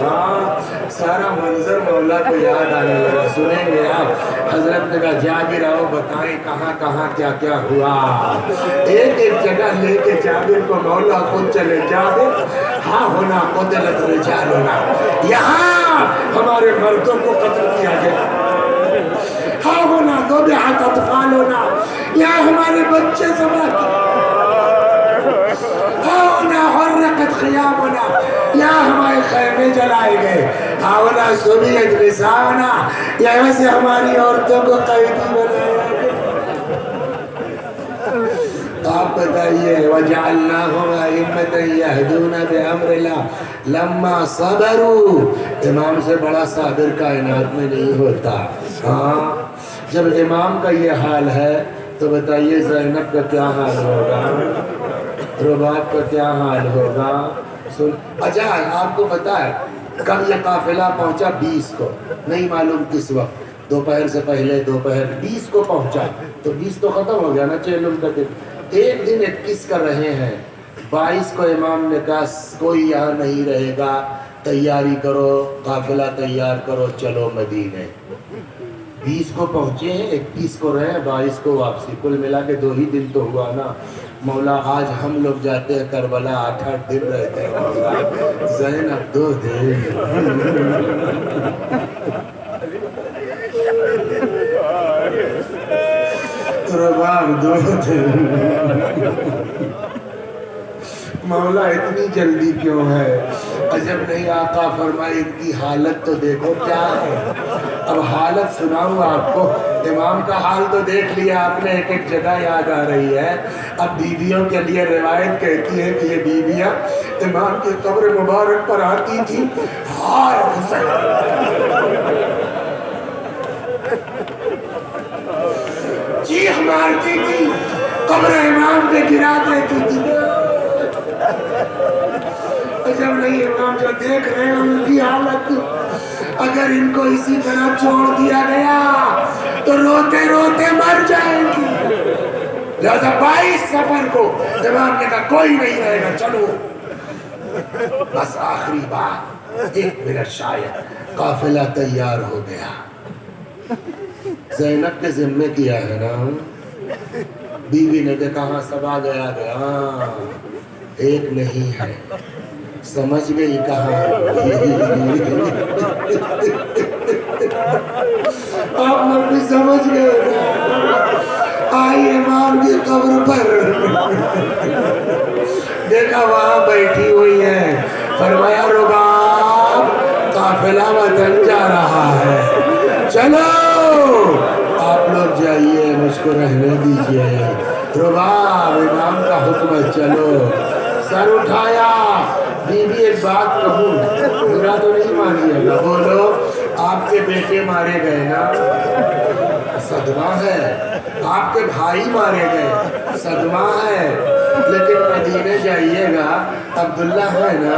ہاں سارا منظر مولا کو یاد آنے لگا۔ سنیں گے آپ، حضرت نے کہا جابر آؤ بتائیں کہاں کہاں کیا کیا ہوا، ایک ایک جگہ لے کے جابر کو مولا خود چلے، جابر ہاں ہونا قتلت رجالنا، یہاں ہمارے مردوں کو قتل کیا گیا، ہاں ہونا ذبحت اطفالنا، یہاں ہمارے بچے ذبح کیے، ہاں ہونا حرقت خیامنا، یہاں ہمارے خیمے جلائے گئے، ہاں ہونا سبیت نسانا، یہاں سے ہماری عورتوں کو قیدی بنایا گیا۔ آپ بتائیے وَجَعَلْنَاهُمْ أَئِمَّةً يَهْدُونَ بِأَمْرِنَا لَمَّا صَبَرُوا، امام سے بڑا صابر کائنات میں نہیں ہوتا۔ ہاں جب امام کا یہ حال ہے تو بتائیے زینب کا کیا حال ہوگا؟ رباب کا کیا حال ہوگا. سن اچھا آپ کو پتا ہے کب یہ قافلہ پہنچا؟ 20 کو، نہیں معلوم کس وقت، دوپہر سے پہلے، دوپہر 20 کو پہنچا. تو 20 تو ختم ہو گیا نا چہلم کا دن. ایک دن 21 کر رہے ہیں. 22 کو امام نے کہا کوئی یہاں نہیں رہے گا، تیاری کرو، قافلہ تیار کرو، چلو مدینے. 20 کو پہنچے ہیں، 21 کو رہے، 22 کو واپسی. کل ملا کے 2 ہی دن تو ہوا نا. مولا آج ہم لوگ جاتے ہیں کربلا 8-8 دن رہتے ہیں. مولا زینب 2 دن. رباب 2 دن. مولا اتنی جلدی کیوں ہے؟ عجب نہیں. آقا فرمائے ان کی حالت تو دیکھو کیا ہے. اب حالت سناؤں آپ کو. امام کا حال تو دیکھ لیا آپ نے، ایک ایک جگہ یاد آ رہی ہے. اب بیویوں کے لیے روایت کہتی ہے کہ یہ بیویاں امام کی قبر مبارک پر آتی تھی، ہائے حسین، چیخ مارتی تھی، قبر امام پہ گرا دیتی تھی. جب نہیں امام جو دیکھ رہے ہیں ان کی حالت، اگر ان کو اسی طرح چھوڑ دیا گیا تو روتے روتے مر جائیں گی. لہذا 22 سفر کو امام نے کہا کوئی نہیں رہے گا، چلو. بس آخری بات 1 منٹ شاید، قافلہ تیار ہو گیا. زینب کے ذمے کیا ہے نا. بیوی نے دیکھا ہاں سب آ گیا. ایک نہیں ہے. سمجھ گئی کہاں؟ آپ لوگ بھی سمجھ گئے. آئی امام کی قبر پر، دیکھا وہاں بیٹھی ہوئی ہے. فرمایا رباب قافلہ وطن جا رہا ہے، چلو آپ لوگ جائیے، مجھ کو رہنے دیجئے. رباب امام کا حکم ہے، چلو. سر اٹھایا. بیوی ایک بات کہوں، برا تو نہیں مانیے گا. بولو آپ کے بیٹے مارے گئے نا، صدمہ ہے. آپ کے بھائی مارے گئے، صدمہ ہے. لیکن مدینے جائیے گا، عبداللہ ہے نا.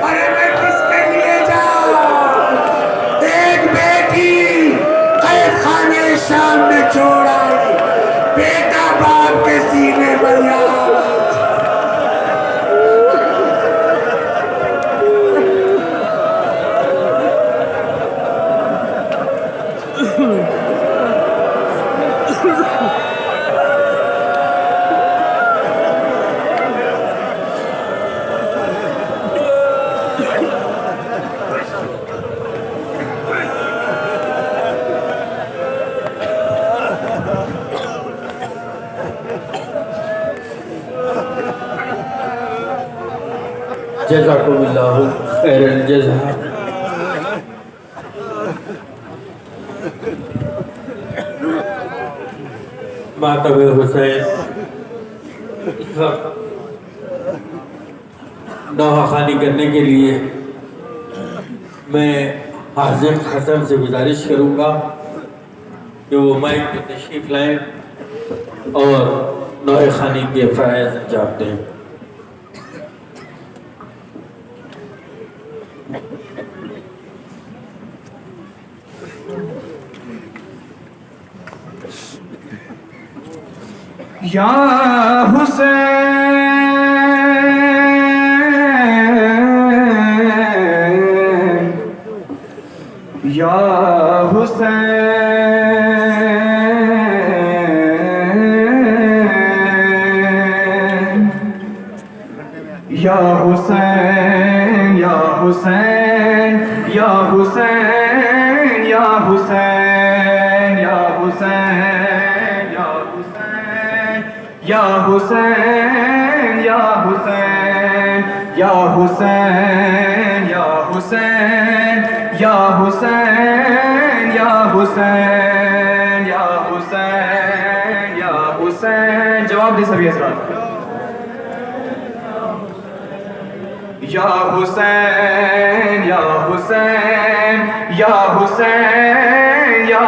ارے میں کس کے لیے جاؤں؟ ایک بیٹی قید خانے شام میں چھوڑ آئی، بیٹا باپ کے سینے پر یاد. جزاکم اللہ خیر الجزا. ماتم حسین اس وقت نوحہ خوانی کرنے کے لیے میں حاضر حسن سے گزارش کروں گا کہ وہ مائک پہ تشریف لائیں اور نوحہ خوانی کے فرائض انجام دیں. یا حسین یا حسین یا حسین یا حسین یا حسین یا حسین یا حسین یا حسین یا حسین یا حسین یا حسین یا حسین یا حسین یا حسین یا حسین. جواب دے سبھی حضرات. یا حسین یا حسین یا حسین یا